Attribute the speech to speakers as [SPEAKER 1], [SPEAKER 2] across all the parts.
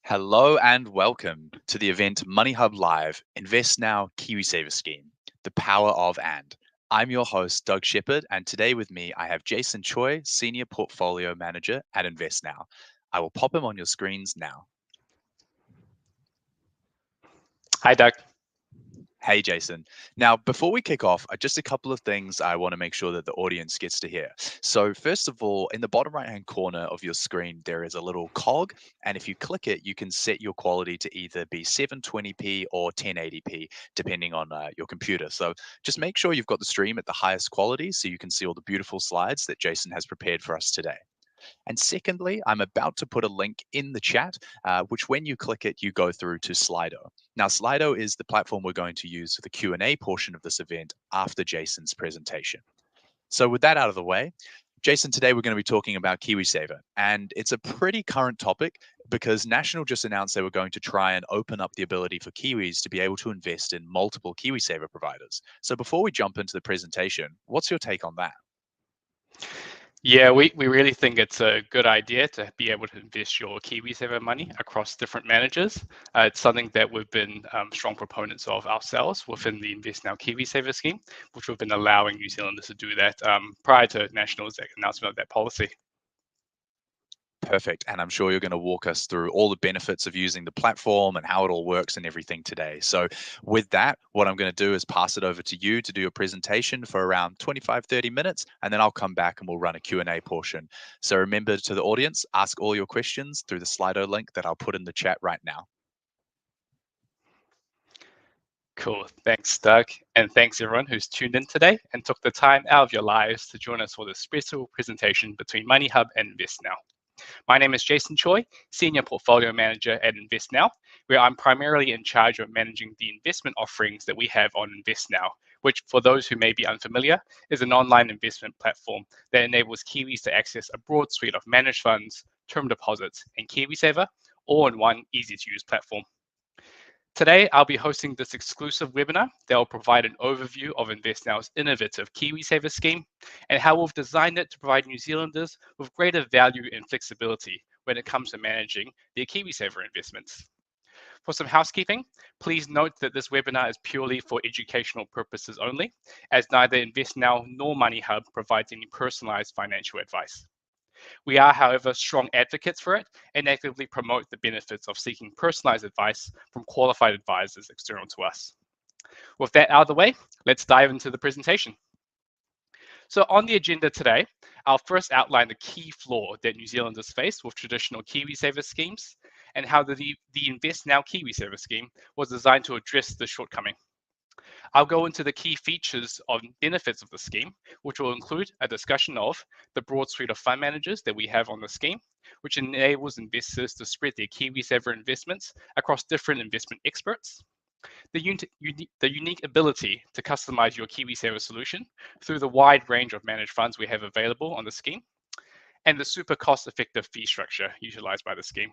[SPEAKER 1] Hello and welcome to the event MoneyHub Live, InvestNow KiwiSaver Scheme, the power of and. I'm your host, Doug Shepard, and today with me I have Jason Choy, Senior Portfolio Manager at InvestNow. I will pop him on your screens now.
[SPEAKER 2] Hi, Doug.
[SPEAKER 1] Hey, Jason. Now, before we kick off, just a couple of things I want to make sure that the audience gets to hear. So, first of all, in the bottom right-hand corner of your screen, there is a little cog, and if you click it, you can set your quality to either be 720p or 1080p, depending on your computer. So, just make sure you've got the stream at the highest quality so you can see all the beautiful slides that Jason has prepared for us today. And secondly, I'm about to put a link in the chat, which when you click it, you go through to Slido. Now, Slido is the platform we're going to use for the Q&A portion of this event after Jason's presentation. So with that out of the way, Jason, today we're going to be talking about KiwiSaver, and it's a pretty current topic because National just announced they were going to try and open up the ability for Kiwis to be able to invest in multiple KiwiSaver providers. So before we jump into the presentation, what's your take on that?
[SPEAKER 2] Yeah, we really think it's a good idea to be able to invest your KiwiSaver money across different managers. It's something that we've been strong proponents of ourselves within the InvestNow KiwiSaver scheme, which we've been allowing New Zealanders to do that prior to National's announcement of that policy.
[SPEAKER 1] Perfect. And I'm sure you're going to walk us through all the benefits of using the platform and how it all works and everything today. So with that, what I'm going to do is pass it over to you to do a presentation for around 25, 30 minutes, and then I'll come back and we'll run a Q&A portion. So remember to the audience, ask all your questions through the Slido link that I'll put in the chat right now.
[SPEAKER 2] Cool. Thanks, Doug. And thanks everyone who's tuned in today and took the time out of your lives to join us for this special presentation between MoneyHub and InvestNow. My name is Jason Choy, Senior Portfolio Manager at InvestNow, where I'm primarily in charge of managing the investment offerings that we have on InvestNow, which, for those who may be unfamiliar, is an online investment platform that enables Kiwis to access a broad suite of managed funds, term deposits, and KiwiSaver, all in one easy-to-use platform. Today, I'll be hosting this exclusive webinar that will provide an overview of InvestNow's innovative KiwiSaver scheme and how we've designed it to provide New Zealanders with greater value and flexibility when it comes to managing their KiwiSaver investments. For some housekeeping, please note that this webinar is purely for educational purposes only, as neither InvestNow nor MoneyHub provides any personalized financial advice. We are, however, strong advocates for it and actively promote the benefits of seeking personalized advice from qualified advisors external to us. With that out of the way, let's dive into the presentation. So on the agenda today, I'll first outline the key flaw that New Zealanders face with traditional KiwiSaver schemes and how the InvestNow KiwiSaver scheme was designed to address this shortcoming. I'll go into the key features and benefits of the scheme, which will include a discussion of the broad suite of fund managers that we have on the scheme, which enables investors to spread their KiwiSaver investments across different investment experts, the unique ability to customize your KiwiSaver solution through the wide range of managed funds we have available on the scheme, and the super cost-effective fee structure utilized by the scheme.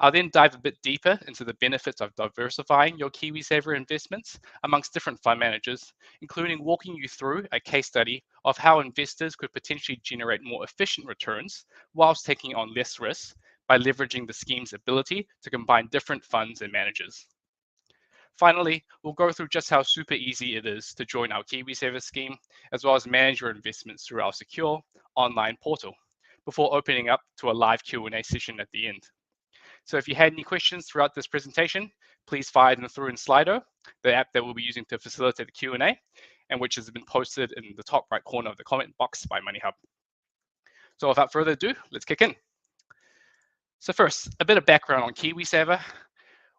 [SPEAKER 2] I'll then dive a bit deeper into the benefits of diversifying your KiwiSaver investments amongst different fund managers, including walking you through a case study of how investors could potentially generate more efficient returns whilst taking on less risk by leveraging the scheme's ability to combine different funds and managers. Finally, we'll go through just how super easy it is to join our KiwiSaver scheme, as well as manage your investments through our secure online portal, before opening up to a live Q&A session at the end. So if you had any questions throughout this presentation, please fire them through in Slido, the app that we'll be using to facilitate the Q&A, and which has been posted in the top right corner of the comment box by MoneyHub. So without further ado, let's kick in. So first, a bit of background on KiwiSaver.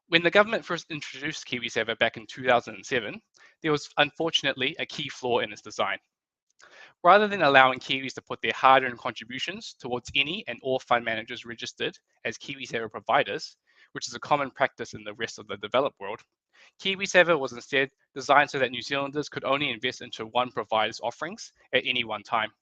[SPEAKER 2] When the government first introduced KiwiSaver back in 2007, there was unfortunately a key flaw in its design. Rather than allowing Kiwis to put their hard-earned contributions towards any and all fund managers registered as KiwiSaver providers, which is a common practice in the rest of the developed world, KiwiSaver was instead designed so that New Zealanders could only invest into one provider's offerings at any one time.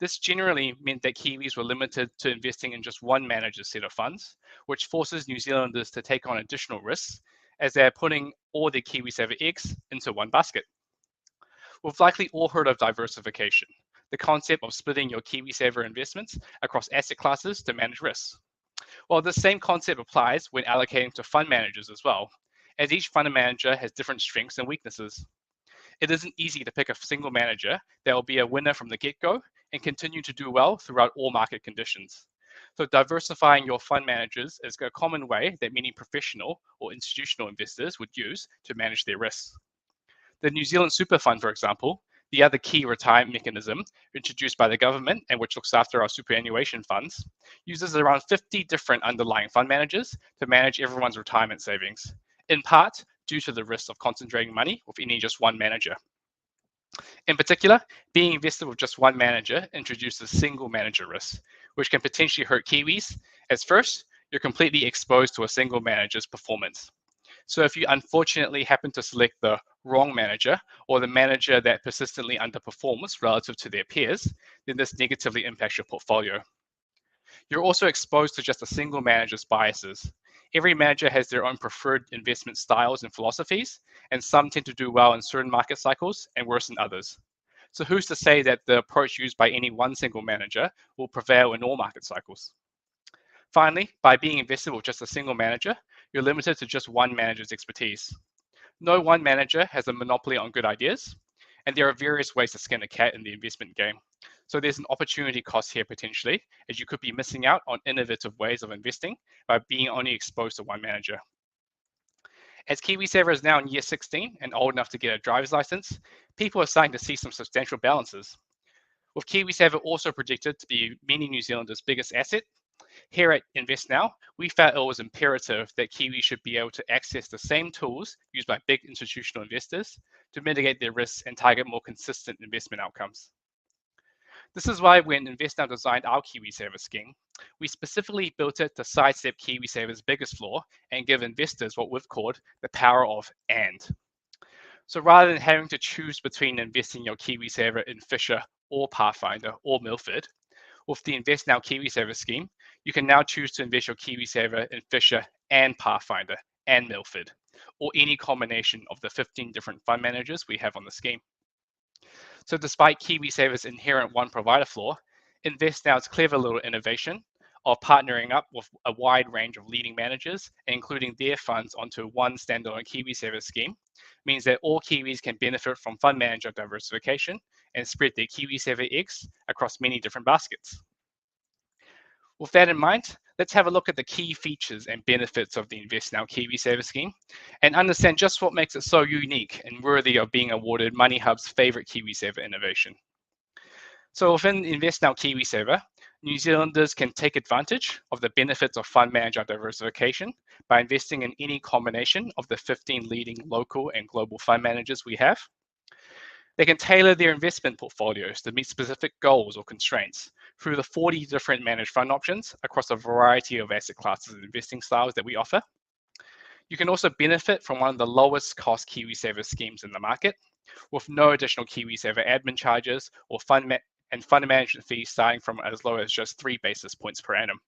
[SPEAKER 2] This generally meant that Kiwis were limited to investing in just one manager's set of funds, which forces New Zealanders to take on additional risks as they're putting all their KiwiSaver eggs into one basket. We've likely all heard of diversification, the concept of splitting your KiwiSaver investments across asset classes to manage risks. Well, the same concept applies when allocating to fund managers as well, as each fund manager has different strengths and weaknesses. It isn't easy to pick a single manager that will be a winner from the get-go and continue to do well throughout all market conditions. So diversifying your fund managers is a common way that many professional or institutional investors would use to manage their risks. The New Zealand Super Fund, for example, the other key retirement mechanism introduced by the government and which looks after our superannuation funds, uses around 50 different underlying fund managers to manage everyone's retirement savings, in part due to the risk of concentrating money with any just one manager. In particular, being invested with just one manager introduces single manager risk, which can potentially hurt Kiwis, as first, you're completely exposed to a single manager's performance. So if you unfortunately happen to select the wrong manager or the manager that persistently underperforms relative to their peers, then this negatively impacts your portfolio. You're also exposed to just a single manager's biases. Every manager has their own preferred investment styles and philosophies, and some tend to do well in certain market cycles and worse in others. So who's to say that the approach used by any one single manager will prevail in all market cycles? Finally, by being invested with just a single manager, you're limited to just one manager's expertise. No one manager has a monopoly on good ideas, and there are various ways to skin a cat in the investment game. So there's an opportunity cost here potentially, as you could be missing out on innovative ways of investing by being only exposed to one manager. As KiwiSaver is now in year 16 and old enough to get a driver's license, people are starting to see some substantial balances. With KiwiSaver also predicted to be many New Zealanders' biggest asset, here at InvestNow, we felt it was imperative that Kiwis should be able to access the same tools used by big institutional investors to mitigate their risks and target more consistent investment outcomes. This is why when InvestNow designed our KiwiSaver scheme, we specifically built it to sidestep KiwiSaver's biggest flaw and give investors what we've called the power of and. So rather than having to choose between investing your KiwiSaver in Fisher or Pathfinder or Milford, with the InvestNow KiwiSaver scheme, you can now choose to invest your KiwiSaver in Fisher and Pathfinder and Milford, or any combination of the 15 different fund managers we have on the scheme. So despite KiwiSaver's inherent one provider flaw, InvestNow's clever little innovation of partnering up with a wide range of leading managers and including their funds onto one standalone KiwiSaver scheme means that all Kiwis can benefit from fund manager diversification and spread their KiwiSaver eggs across many different baskets. With that in mind, let's have a look at the key features and benefits of the InvestNow KiwiSaver scheme and understand just what makes it so unique and worthy of being awarded MoneyHub's favorite KiwiSaver innovation. So within InvestNow KiwiSaver, New Zealanders can take advantage of the benefits of fund manager diversification by investing in any combination of the 15 leading local and global fund managers we have. They can tailor their investment portfolios to meet specific goals or constraints through the 40 different managed fund options across a variety of asset classes and investing styles that we offer. You can also benefit from one of the lowest cost KiwiSaver schemes in the market, with no additional KiwiSaver admin charges or fund management fees starting from as low as just 3 basis points per annum.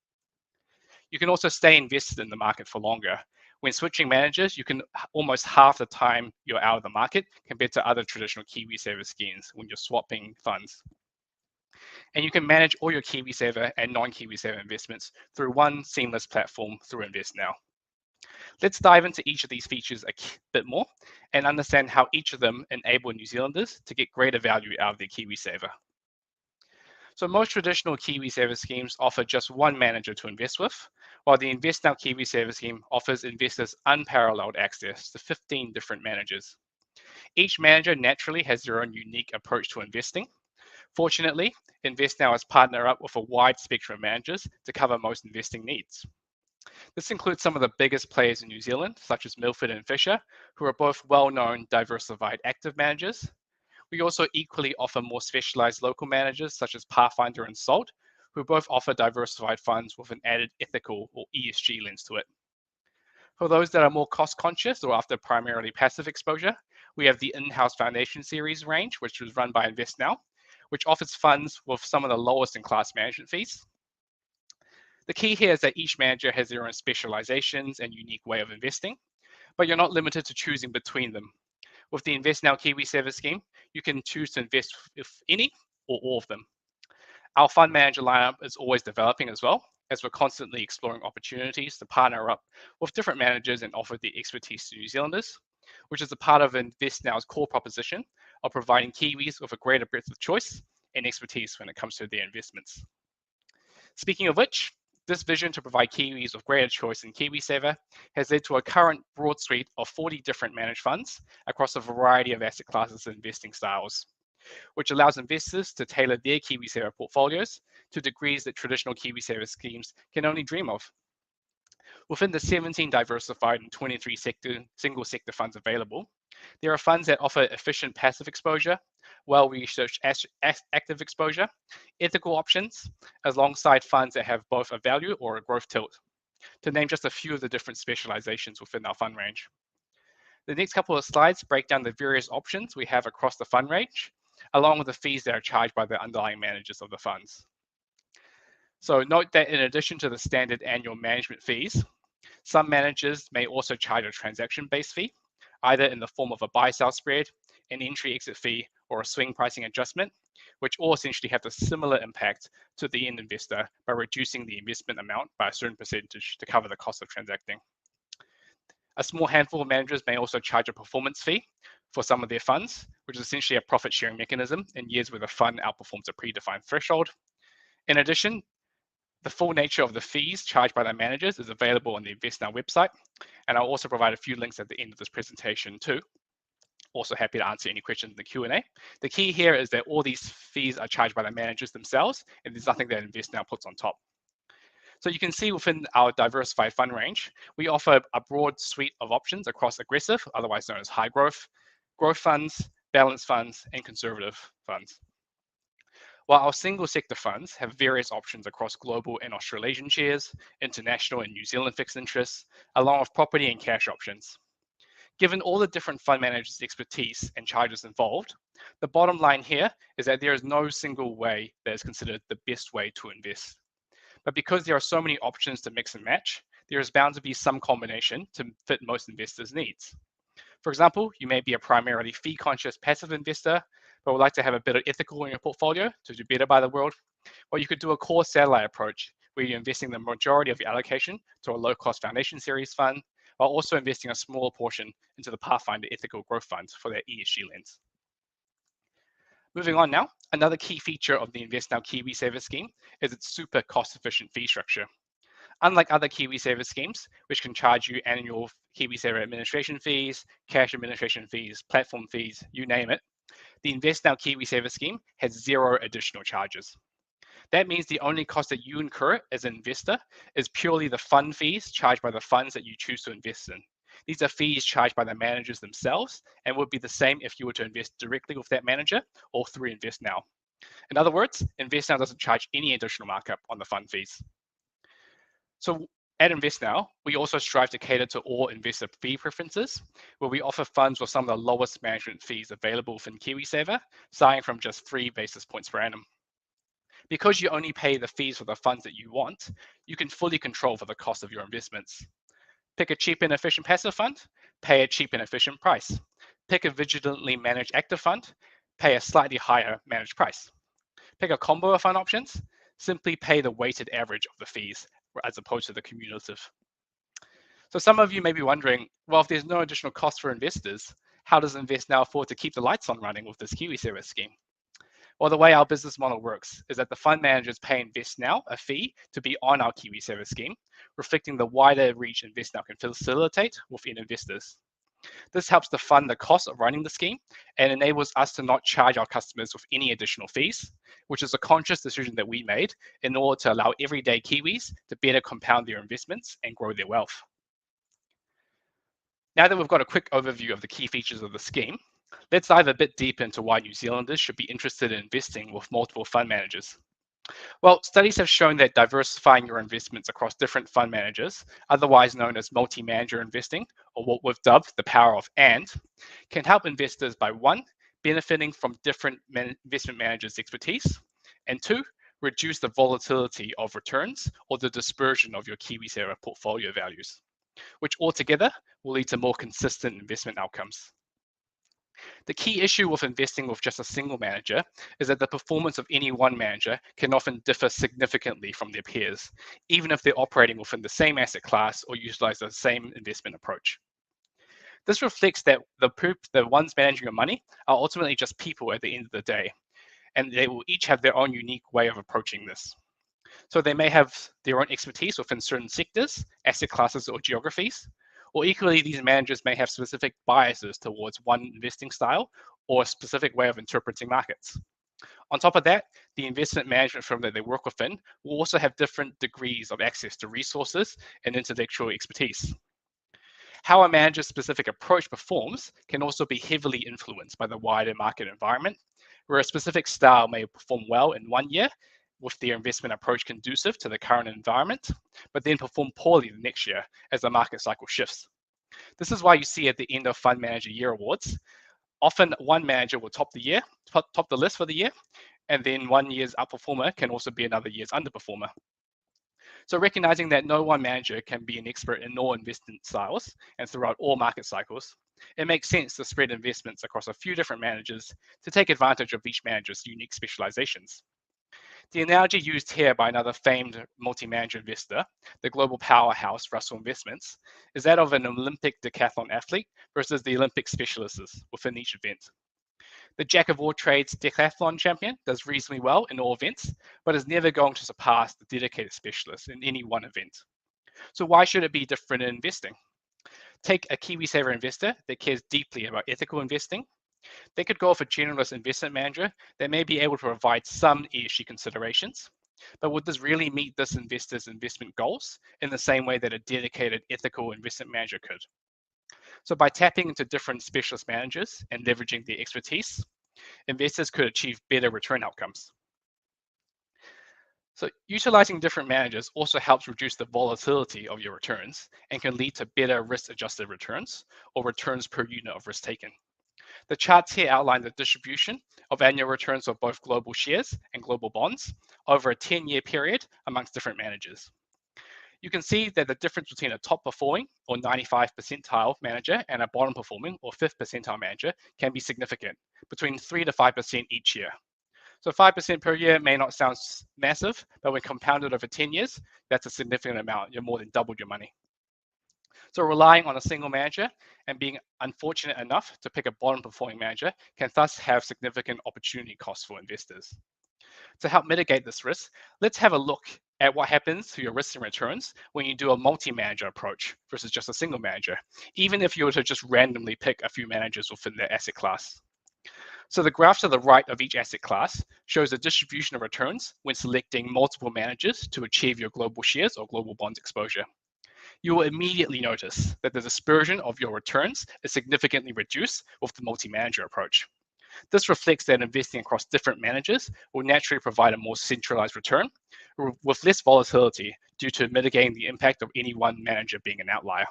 [SPEAKER 2] You can also stay invested in the market for longer. When switching managers, you can almost half the time you're out of the market compared to other traditional KiwiSaver schemes when you're swapping funds. And you can manage all your KiwiSaver and non-KiwiSaver investments through one seamless platform through InvestNow. Let's dive into each of these features a bit more and understand how each of them enable New Zealanders to get greater value out of their KiwiSaver. So most traditional KiwiSaver schemes offer just one manager to invest with, while the InvestNow KiwiSaver scheme offers investors unparalleled access to 15 different managers. Each manager naturally has their own unique approach to investing. Fortunately, InvestNow has partnered up with a wide spectrum of managers to cover most investing needs. This includes some of the biggest players in New Zealand, such as Milford and Fisher, who are both well-known diversified active managers. We also equally offer more specialized local managers such as Pathfinder and Salt, who both offer diversified funds with an added ethical or ESG lens to it. For those that are more cost conscious or after primarily passive exposure, we have the in-house Foundation Series range, which was run by InvestNow, which offers funds with some of the lowest in class management fees. The key here is that each manager has their own specializations and unique way of investing, but you're not limited to choosing between them. With the InvestNow KiwiSaver scheme, you can choose to invest with any or all of them. Our fund manager lineup is always developing as well, as we're constantly exploring opportunities to partner up with different managers and offer the expertise to New Zealanders, which is a part of InvestNow's core proposition of providing Kiwis with a greater breadth of choice and expertise when it comes to their investments. Speaking of which, this vision to provide Kiwis with greater choice in KiwiSaver has led to a current broad suite of 40 different managed funds across a variety of asset classes and investing styles, which allows investors to tailor their KiwiSaver portfolios to degrees that traditional KiwiSaver schemes can only dream of. Within the 17 diversified and 23 single sector funds available, there are funds that offer efficient passive exposure, well-researched active exposure, ethical options, alongside funds that have both a value or a growth tilt, to name just a few of the different specializations within our fund range. The next couple of slides break down the various options we have across the fund range, along with the fees that are charged by the underlying managers of the funds. So note that in addition to the standard annual management fees, some managers may also charge a transaction-based fee, either in the form of a buy-sell spread, an entry-exit fee, or a swing pricing adjustment, which all essentially have a similar impact to the end investor by reducing the investment amount by a certain percentage to cover the cost of transacting. A small handful of managers may also charge a performance fee for some of their funds, which is essentially a profit-sharing mechanism in years where the fund outperforms a predefined threshold. In addition, the full nature of the fees charged by the managers is available on the InvestNow website, and I'll also provide a few links at the end of this presentation too. Also happy to answer any questions in the Q&A. The key here is that all these fees are charged by the managers themselves, and there's nothing that InvestNow puts on top. So you can see within our diversified fund range, we offer a broad suite of options across aggressive, otherwise known as high growth, growth funds, balanced funds, and conservative funds. While our single sector funds have various options across global and Australasian shares, international and New Zealand fixed interests, along with property and cash options. Given all the different fund managers' expertise and charges involved, the bottom line here is that there is no single way that is considered the best way to invest. But because there are so many options to mix and match, there is bound to be some combination to fit most investors' needs. For example, you may be a primarily fee-conscious passive investor, but would like to have a bit of ethical in your portfolio to do better by the world. Or you could do a core satellite approach, where you're investing the majority of your allocation to a low-cost foundation series fund, while also investing a smaller portion into the Pathfinder Ethical Growth Fund for their ESG lens. Moving on now, another key feature of the InvestNow KiwiSaver scheme is its super cost-efficient fee structure. Unlike other KiwiSaver schemes, which can charge you annual KiwiSaver administration fees, cash administration fees, platform fees, you name it, the InvestNow KiwiSaver scheme has zero additional charges. That means the only cost that you incur as an investor is purely the fund fees charged by the funds that you choose to invest in. These are fees charged by the managers themselves and would be the same if you were to invest directly with that manager or through InvestNow. In other words, InvestNow doesn't charge any additional markup on the fund fees. So at InvestNow, we also strive to cater to all investor fee preferences, where we offer funds with some of the lowest management fees available within KiwiSaver, starting from just 3 basis points per annum. Because you only pay the fees for the funds that you want, you can fully control for the cost of your investments. Pick a cheap and efficient passive fund, pay a cheap and efficient price. Pick a vigilantly managed active fund, pay a slightly higher managed price. Pick a combo of fund options, simply pay the weighted average of the fees as opposed to the cumulative. So some of you may be wondering, well, if there's no additional cost for investors, how does InvestNow afford to keep the lights on running with this KiwiSaver scheme? Well, the way our business model works is that the fund managers pay InvestNow a fee to be on our KiwiSaver scheme, reflecting the wider reach InvestNow can facilitate within investors. This helps to fund the cost of running the scheme and enables us to not charge our customers with any additional fees, which is a conscious decision that we made in order to allow everyday Kiwis to better compound their investments and grow their wealth. Now that we've got a quick overview of the key features of the scheme, let's dive a bit deeper into why New Zealanders should be interested in investing with multiple fund managers. Well, studies have shown that diversifying your investments across different fund managers, otherwise known as multi-manager investing, or what we've dubbed the power of and, can help investors by 1, benefiting from different investment managers' expertise, and 2, reduce the volatility of returns or the dispersion of your KiwiSaver portfolio values, which altogether will lead to more consistent investment outcomes. The key issue with investing with just a single manager is that the performance of any one manager can often differ significantly from their peers, even if they're operating within the same asset class or utilize the same investment approach. This reflects that the ones managing your money are ultimately just people at the end of the day, and they will each have their own unique way of approaching this. So they may have their own expertise within certain sectors, asset classes, or geographies, or equally, these managers may have specific biases towards one investing style or a specific way of interpreting markets. On top of that, the investment management firm that they work within will also have different degrees of access to resources and intellectual expertise. How a manager's specific approach performs can also be heavily influenced by the wider market environment, where a specific style may perform well in one year with their investment approach conducive to the current environment, but then perform poorly the next year as the market cycle shifts. This is why you see at the end of Fund Manager Year Awards, often one manager will top the list for the year, and then one year's outperformer can also be another year's underperformer. So recognizing that no one manager can be an expert in all investment styles and throughout all market cycles, it makes sense to spread investments across a few different managers to take advantage of each manager's unique specializations. The analogy used here by another famed multi-manager investor, the global powerhouse Russell Investments, is that of an Olympic decathlon athlete versus the Olympic specialists within each event. The jack of all trades decathlon champion does reasonably well in all events, but is never going to surpass the dedicated specialist in any one event. So why should it be different in investing? Take a KiwiSaver investor that cares deeply about ethical investing. They could go with a generalist investment manager that may be able to provide some ESG considerations, but would this really meet this investor's investment goals in the same way that a dedicated ethical investment manager could? So by tapping into different specialist managers and leveraging their expertise, investors could achieve better return outcomes. So utilizing different managers also helps reduce the volatility of your returns and can lead to better risk-adjusted returns or returns per unit of risk taken. The charts here outline the distribution of annual returns of both global shares and global bonds over a 10-year period amongst different managers. You can see that the difference between a top performing or 95th percentile manager and a bottom performing or 5th percentile manager can be significant, between 3 to 5% each year. So 5% per year may not sound massive, but when compounded over 10 years, that's a significant amount. You're more than doubled your money. So relying on a single manager and being unfortunate enough to pick a bottom performing manager can thus have significant opportunity costs for investors. To help mitigate this risk, let's have a look at what happens to your risks and returns when you do a multi-manager approach versus just a single manager, even if you were to just randomly pick a few managers within the asset class. So the graph to the right of each asset class shows the distribution of returns when selecting multiple managers to achieve your global shares or global bonds exposure. You will immediately notice that the dispersion of your returns is significantly reduced with the multi-manager approach. This reflects that investing across different managers will naturally provide a more centralized return with less volatility due to mitigating the impact of any one manager being an outlier.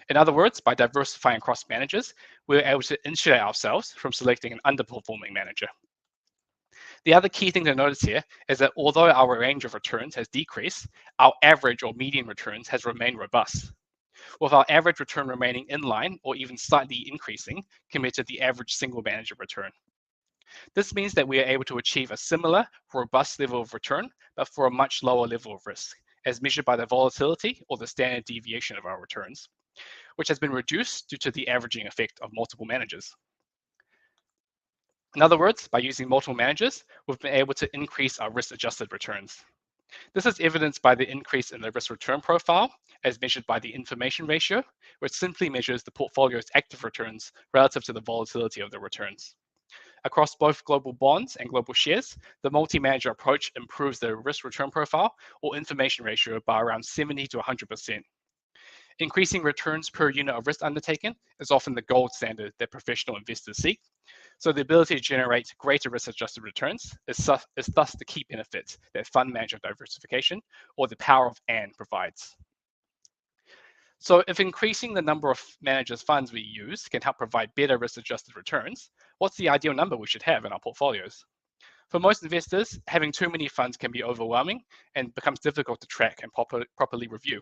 [SPEAKER 2] In other words, by diversifying across managers, we're able to insulate ourselves from selecting an underperforming manager. The other key thing to notice here is that although our range of returns has decreased, our average or median returns has remained robust, with our average return remaining in line or even slightly increasing compared to the average single manager return. This means that we are able to achieve a similar, robust level of return, but for a much lower level of risk, as measured by the volatility or the standard deviation of our returns, which has been reduced due to the averaging effect of multiple managers. In other words, by using multiple managers, we've been able to increase our risk-adjusted returns. This is evidenced by the increase in the risk-return profile, as measured by the information ratio, which simply measures the portfolio's active returns relative to the volatility of the returns. Across both global bonds and global shares, the multi-manager approach improves the risk-return profile or information ratio by around 70 to 100%. Increasing returns per unit of risk undertaken is often the gold standard that professional investors seek. So the ability to generate greater risk-adjusted returns is thus the key benefit that fund manager diversification, or the power of and, provides. So if increasing the number of managers funds we use can help provide better risk-adjusted returns, what's the ideal number we should have in our portfolios? For most investors, having too many funds can be overwhelming and becomes difficult to track and properly review.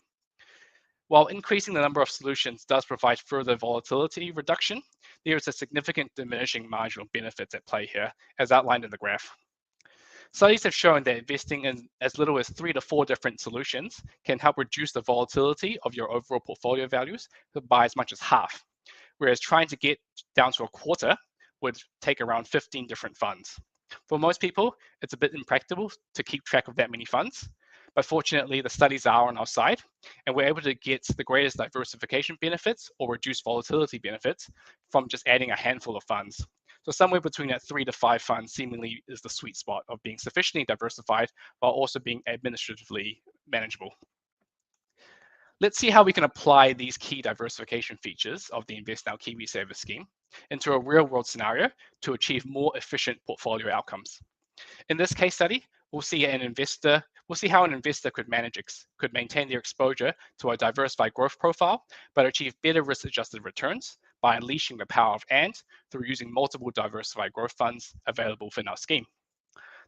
[SPEAKER 2] While increasing the number of solutions does provide further volatility reduction, there is a significant diminishing marginal benefits at play here, as outlined in the graph. Studies have shown that investing in as little as 3 to 4 different solutions can help reduce the volatility of your overall portfolio values by as much as half, whereas trying to get down to a quarter would take around 15 different funds. For most people, it's a bit impractical to keep track of that many funds, but fortunately, the studies are on our side, and we're able to get the greatest diversification benefits or reduce volatility benefits from just adding a handful of funds. So somewhere between that 3 to 5 funds seemingly is the sweet spot of being sufficiently diversified while also being administratively manageable. Let's see how we can apply these key diversification features of the InvestNow KiwiSaver scheme into a real-world scenario to achieve more efficient portfolio outcomes. In this case study, we'll see how an investor could maintain their exposure to a diversified growth profile, but achieve better risk-adjusted returns by unleashing the power of and through using multiple diversified growth funds available within our scheme.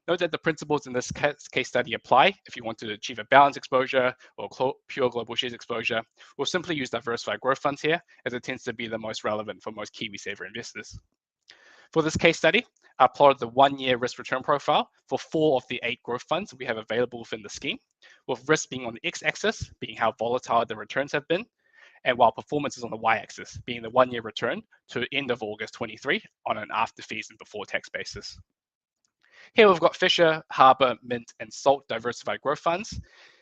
[SPEAKER 2] Note that the principles in this case study apply if you want to achieve a balanced exposure or pure global shares exposure. We'll simply use diversified growth funds here, as it tends to be the most relevant for most KiwiSaver investors. For this case study, I plotted the 1-year risk return profile for 4 of the 8 growth funds we have available within the scheme, with risk being on the x-axis, being how volatile the returns have been, and while performance is on the y-axis, being the 1-year return to end of August 23 on an after fees and before tax basis. Here we've got Fisher, Harbour, Mint, and Salt diversified growth funds,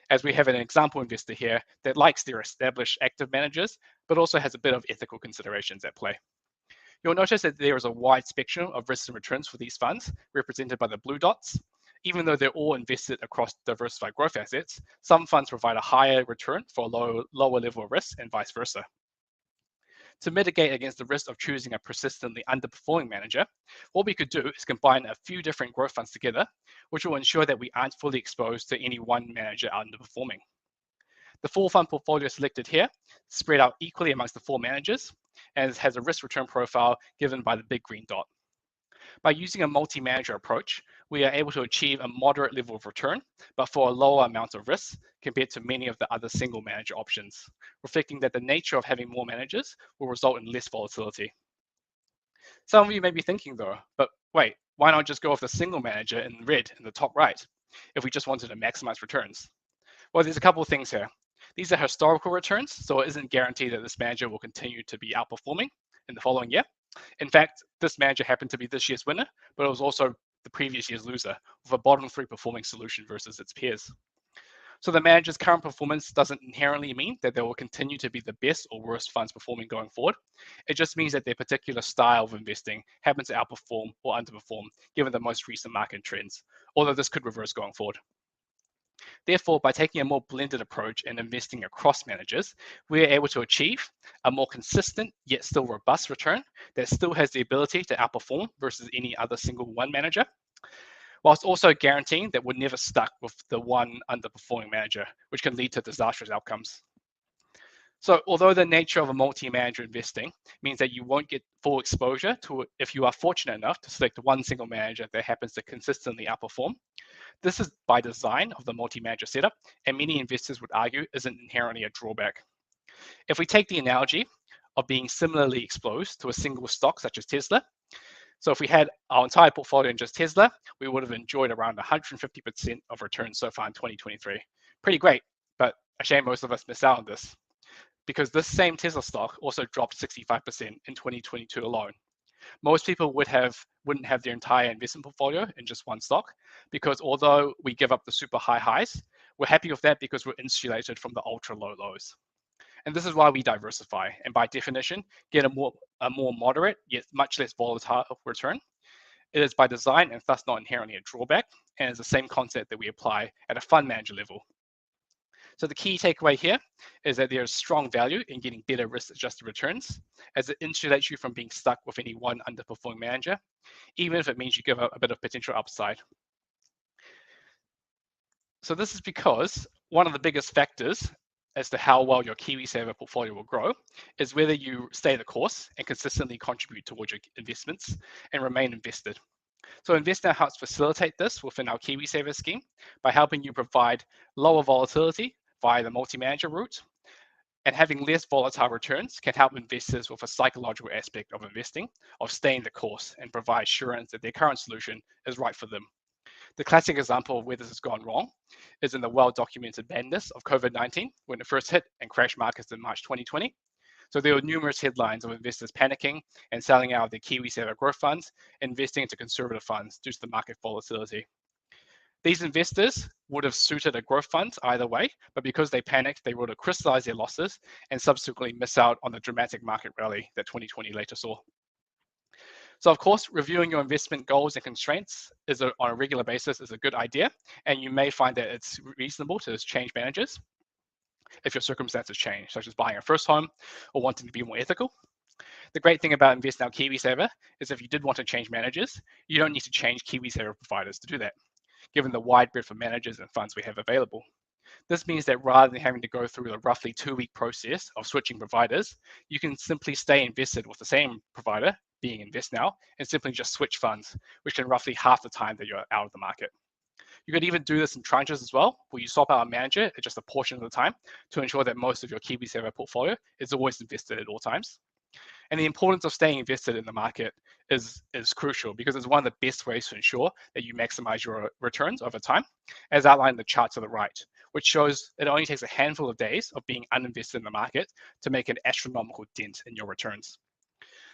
[SPEAKER 2] as we have an example investor here that likes their established active managers, but also has a bit of ethical considerations at play. You'll notice that there is a wide spectrum of risks and returns for these funds, represented by the blue dots. Even though they're all invested across diversified growth assets, some funds provide a higher return for a lower level of risk and vice versa. To mitigate against the risk of choosing a persistently underperforming manager, what we could do is combine a few different growth funds together, which will ensure that we aren't fully exposed to any one manager underperforming. The 4-fund portfolio selected here, spread out equally amongst the 4 managers, and has a risk return profile given by the big green dot. By using a multi-manager approach, we are able to achieve a moderate level of return, but for a lower amount of risk compared to many of the other single manager options, reflecting that the nature of having more managers will result in less volatility. Some of you may be thinking though, but wait, why not just go with the single manager in red in the top right if we just wanted to maximize returns? Well, there's a couple of things here. These are historical returns, so it isn't guaranteed that this manager will continue to be outperforming in the following year. In fact, this manager happened to be this year's winner, but it was also the previous year's loser, with a bottom 3 performing solution versus its peers. So the manager's current performance doesn't inherently mean that they will continue to be the best or worst funds performing going forward. It just means that their particular style of investing happens to outperform or underperform given the most recent market trends, although this could reverse going forward. Therefore, by taking a more blended approach and investing across managers, we are able to achieve a more consistent yet still robust return that still has the ability to outperform versus any other single one manager, whilst also guaranteeing that we're never stuck with the one underperforming manager, which can lead to disastrous outcomes. So although the nature of a multi-manager investing means that you won't get full exposure to it if you are fortunate enough to select one single manager that happens to consistently outperform, this is by design of the multi-manager setup, and many investors would argue isn't inherently a drawback. If we take the analogy of being similarly exposed to a single stock such as Tesla, so if we had our entire portfolio in just Tesla, we would have enjoyed around 150% of returns so far in 2023. Pretty great, but a shame most of us miss out on this, because this same Tesla stock also dropped 65% in 2022 alone. Most people wouldn't have their entire investment portfolio in just one stock, because although we give up the super high highs, we're happy with that because we're insulated from the ultra low lows. And this is why we diversify, and by definition, get a more moderate yet much less volatile return. It is by design and thus not inherently a drawback, and is the same concept that we apply at a fund manager level. So the key takeaway here is that there is strong value in getting better risk-adjusted returns, as it insulates you from being stuck with any one underperforming manager, even if it means you give up a bit of potential upside. So this is because one of the biggest factors as to how well your KiwiSaver portfolio will grow is whether you stay the course and consistently contribute towards your investments and remain invested. So InvestNow helps facilitate this within our KiwiSaver scheme by helping you provide lower volatility via the multi-manager route, And having less volatile returns can help investors with a psychological aspect of investing, of staying the course, and provide assurance that their current solution is right for them. The classic example of where this has gone wrong is in the well-documented madness of COVID-19 when it first hit and crashed markets in March 2020. So there were numerous headlines of investors panicking and selling out of their KiwiSaver growth funds, investing into conservative funds due to the market volatility. These investors would have suited a growth fund either way, but because they panicked, they would have crystallized their losses and subsequently miss out on the dramatic market rally that 2020 later saw. So of course, reviewing your investment goals and constraints on a regular basis is a good idea, and you may find that it's reasonable to change managers if your circumstances change, such as buying a first home or wanting to be more ethical. The great thing about InvestNow KiwiSaver is if you did want to change managers, you don't need to change KiwiSaver providers to do that, given the wide breadth of managers and funds we have available. This means that rather than having to go through the roughly 2-week process of switching providers, you can simply stay invested with the same provider, being InvestNow, and simply just switch funds, which can roughly half the time that you're out of the market. You could even do this in tranches as well, where you swap out a manager at just a portion of the time to ensure that most of your KiwiSaver portfolio is always invested at all times. And the importance of staying invested in the market is crucial because it's one of the best ways to ensure that you maximize your returns over time, as outlined in the chart to the right, which shows it only takes a handful of days of being uninvested in the market to make an astronomical dent in your returns.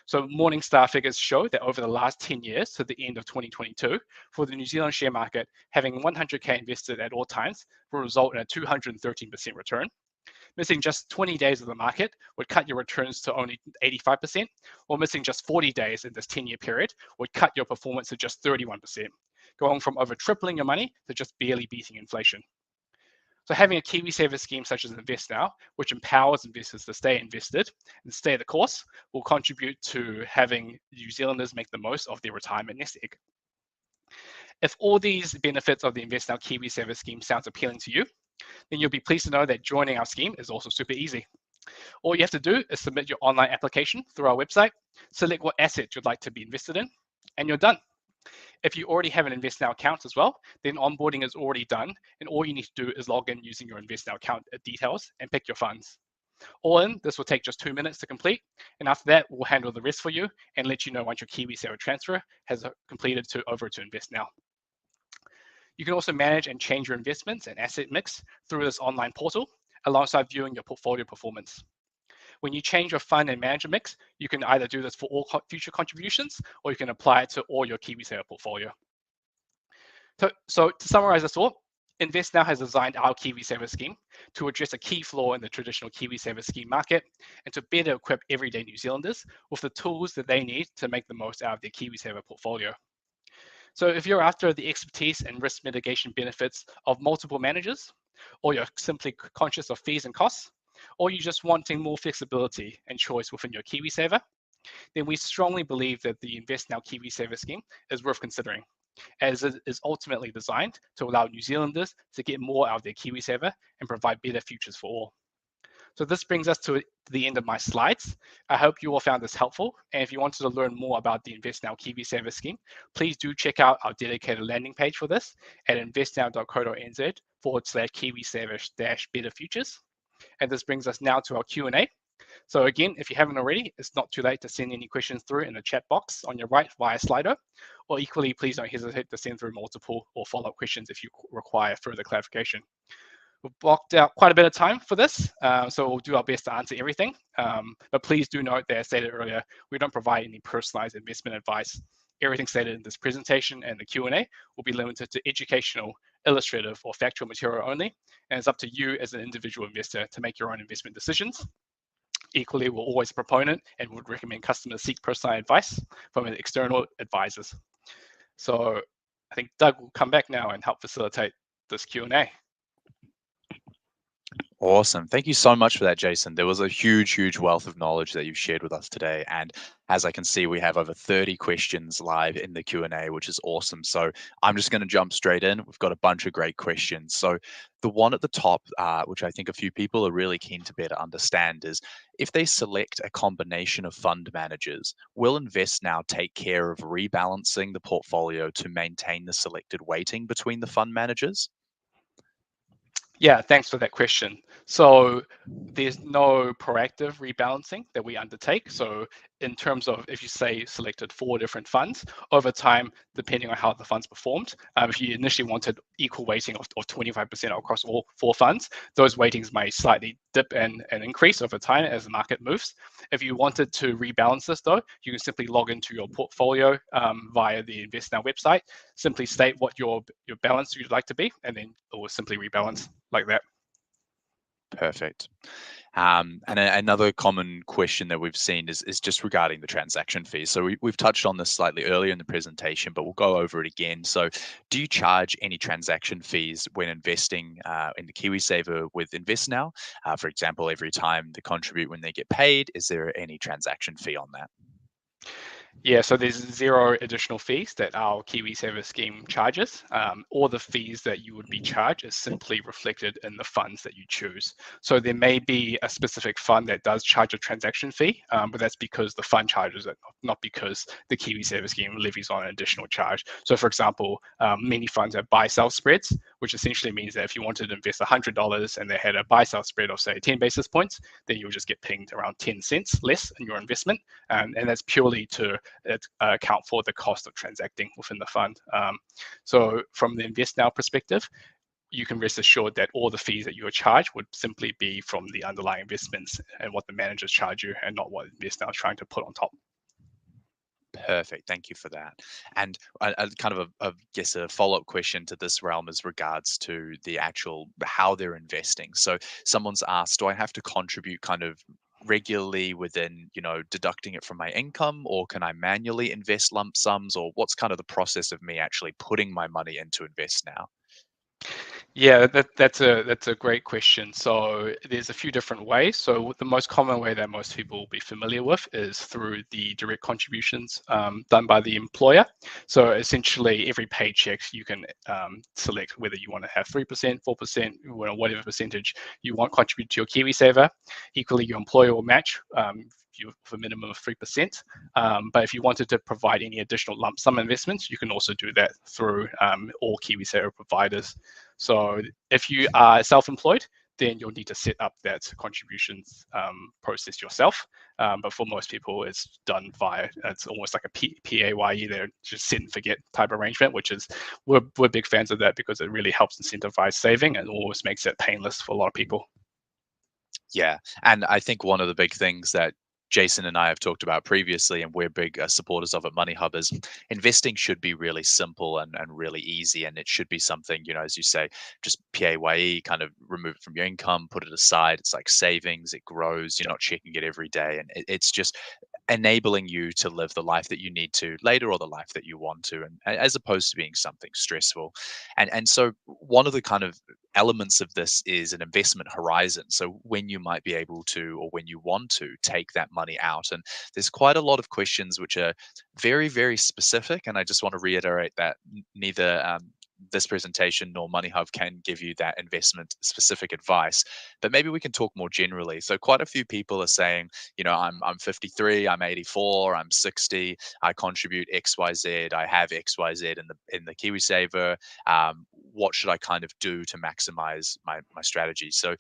[SPEAKER 2] So Morningstar figures show that over the last 10 years to the end of 2022, for the New Zealand share market, having 100K invested at all times will result in a 213% return. Missing just 20 days of the market would cut your returns to only 85%, or missing just 40 days in this 10-year period would cut your performance to just 31%, going from over tripling your money to just barely beating inflation. So having a KiwiSaver scheme such as InvestNow, which empowers investors to stay invested and stay the course, will contribute to having New Zealanders make the most of their retirement nest egg. If all these benefits of the InvestNow KiwiSaver scheme sounds appealing to you, then you'll be pleased to know that joining our scheme is also super easy. All you have to do is submit your online application through our website, select what asset you'd like to be invested in, and you're done. If you already have an InvestNow account as well, then onboarding is already done, and all you need to do is log in using your InvestNow account details and pick your funds. All in, this will take just 2 minutes to complete, and after that, we'll handle the rest for you and let you know once your KiwiSaver transfer has completed over to InvestNow. You can also manage and change your investments and asset mix through this online portal, alongside viewing your portfolio performance. When you change your fund and manager mix, you can either do this for all future contributions, or you can apply it to all your KiwiSaver portfolio. So to summarize this all, InvestNow has designed our KiwiSaver scheme to address a key flaw in the traditional KiwiSaver scheme market and to better equip everyday New Zealanders with the tools that they need to make the most out of their KiwiSaver portfolio. So if you're after the expertise and risk mitigation benefits of multiple managers, or you're simply conscious of fees and costs, or you're just wanting more flexibility and choice within your KiwiSaver, then we strongly believe that the InvestNow KiwiSaver scheme is worth considering, as it is ultimately designed to allow New Zealanders to get more out of their KiwiSaver and provide better futures for all. So this brings us to the end of my slides. I hope you all found this helpful. And if you wanted to learn more about the InvestNow KiwiSaver scheme, please do check out our dedicated landing page for this at investnow.co.nz/KiwiSaver-better futures. And this brings us now to our Q&A. So again, if you haven't already, it's not too late to send any questions through in the chat box on your right via Slido, or equally, please don't hesitate to send through multiple or follow-up questions if you require further clarification. We've blocked out quite a bit of time for this, so we'll do our best to answer everything. But please do note that, as stated earlier, we don't provide any personalized investment advice. Everything stated in this presentation and the Q&A will be limited to educational, illustrative, or factual material only, and it's up to you as an individual investor to make your own investment decisions. Equally, we're always a proponent and would recommend customers seek personalized advice from external advisors. So I think Doug will come back now and help facilitate this Q&A.
[SPEAKER 1] Awesome. Thank you so much for that, Jason. There was a huge wealth of knowledge that you've shared with us today. And as I can see, we have over 30 questions live in the Q&A, which is awesome. So I'm just going to jump straight in. We've got a bunch of great questions. So the one at the top, which I think a few people are really keen to better understand, is if they select a combination of fund managers, will InvestNow take care of rebalancing the portfolio to maintain the selected weighting between the fund managers?
[SPEAKER 2] Yeah, thanks for that question. So there's no proactive rebalancing that we undertake. So in terms of, if you say selected 4 different funds, over time, depending on how the funds performed, if you initially wanted equal weighting of 25% across all 4 funds, those weightings may slightly dip and increase over time as the market moves. If you wanted to rebalance this though, you can simply log into your portfolio via the InvestNow website, simply state what your balance you'd like to be, and then it will simply rebalance like that.
[SPEAKER 1] Perfect. And another common question that we've seen is just regarding the transaction fees. So we've touched on this slightly earlier in the presentation, but we'll go over it again. So do you charge any transaction fees when investing in the KiwiSaver with InvestNow? For example, every time they contribute when they get paid, is there any transaction fee on that?
[SPEAKER 2] Yeah, so there's 0 additional fees that our KiwiSaver scheme charges. All the fees that you would be charged is simply reflected in the funds that you choose. So there may be a specific fund that does charge a transaction fee, but that's because the fund charges it, not because the KiwiSaver scheme levies on an additional charge. So for example, many funds have buy-sell spreads, which essentially means that if you wanted to invest $100 and they had a buy-sell spread of say 10 basis points, then you'll just get pinged around 10 cents less in your investment. And that's purely to account for the cost of transacting within the fund. So from the InvestNow perspective, you can rest assured that all the fees that you are charged would simply be from the underlying investments and what the managers charge you, and not what InvestNow is trying to put on top.
[SPEAKER 1] Perfect. Thank you for that. And kind of guess a follow-up question to this realm is regards to the actual how they're investing. So someone's asked, do I have to contribute kind of regularly within, deducting it from my income, or can I manually invest lump sums, or what's kind of the process of me actually putting my money into InvestNow?
[SPEAKER 2] Yeah, that's a great question. So there's a few different ways. So the most common way that most people will be familiar with is through the direct contributions done by the employer. So essentially, every paycheck you can select whether you want to have 3%, 4%, whatever percentage you want contribute to your KiwiSaver. Equally, your employer will match for a minimum of 3%. But if you wanted to provide any additional lump sum investments, you can also do that through all KiwiSaver providers. So if you are self-employed, then you'll need to set up that contributions process yourself. But for most people, it's done it's almost like a PAYE, they're just set and forget type arrangement, which is, we're big fans of that because it really helps incentivize saving and always makes it painless for a lot of people.
[SPEAKER 1] Yeah. And I think one of the big things that Jason and I have talked about previously, and we're big supporters of at MoneyHub, is investing should be really simple and really easy. And it should be something, as you say, just PAYE, kind of remove it from your income, put it aside. It's like savings, it grows. You're not checking it every day. And it's just enabling you to live the life that you need to later, or the life that you want to, and as opposed to being something stressful. And so one of the kind of elements of this is an investment horizon. So when you might be able to, or when you want to take that money out. And there's quite a lot of questions which are very, very specific. And I just want to reiterate that neither this presentation nor MoneyHub can give you that investment specific advice, but maybe we can talk more generally. So quite a few people are saying, I'm 53, I'm 84, I'm 60, I contribute XYZ, I have XYZ in the KiwiSaver. What should I kind of do to maximize my strategy? So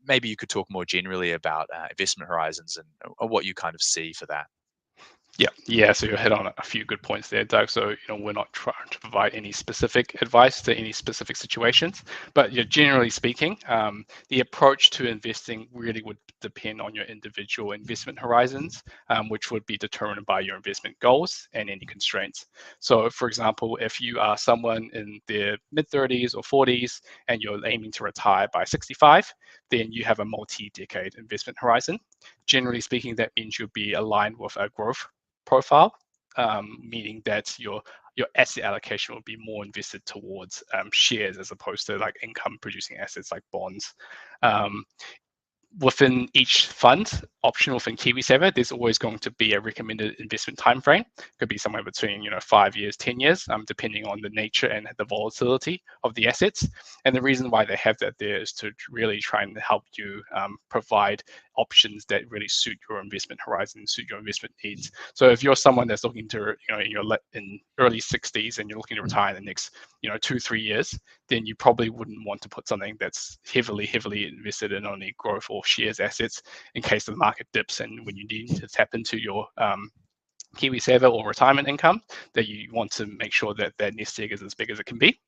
[SPEAKER 1] maybe you could talk more generally about investment horizons and what you kind of see for that.
[SPEAKER 2] Yeah. So you hit on a few good points there, Doug. So we're not trying to provide any specific advice to any specific situations, but generally speaking, the approach to investing really would depend on your individual investment horizons, which would be determined by your investment goals and any constraints. So, for example, if you are someone in their mid-30s or 40s and you're aiming to retire by 65, then you have a multi-decade investment horizon. Generally speaking, that means you'll be aligned with a growth profile, meaning that your asset allocation will be more invested towards shares as opposed to like income producing assets like bonds. Within each fund option within KiwiSaver, there's always going to be a recommended investment time frame. Could be somewhere between 5 years, 10 years, depending on the nature and the volatility of the assets. And the reason why they have that there is to really try and help you provide options that really suit your investment horizon, suit your investment needs. So if you're someone that's looking to, in early 60s and you're looking to retire in the next, 2-3 years, then you probably wouldn't want to put something that's heavily invested in only growth or shares assets in case the market dips and when you need to tap into your KiwiSaver or retirement income, that you want to make sure that that nest egg is as big as it can be.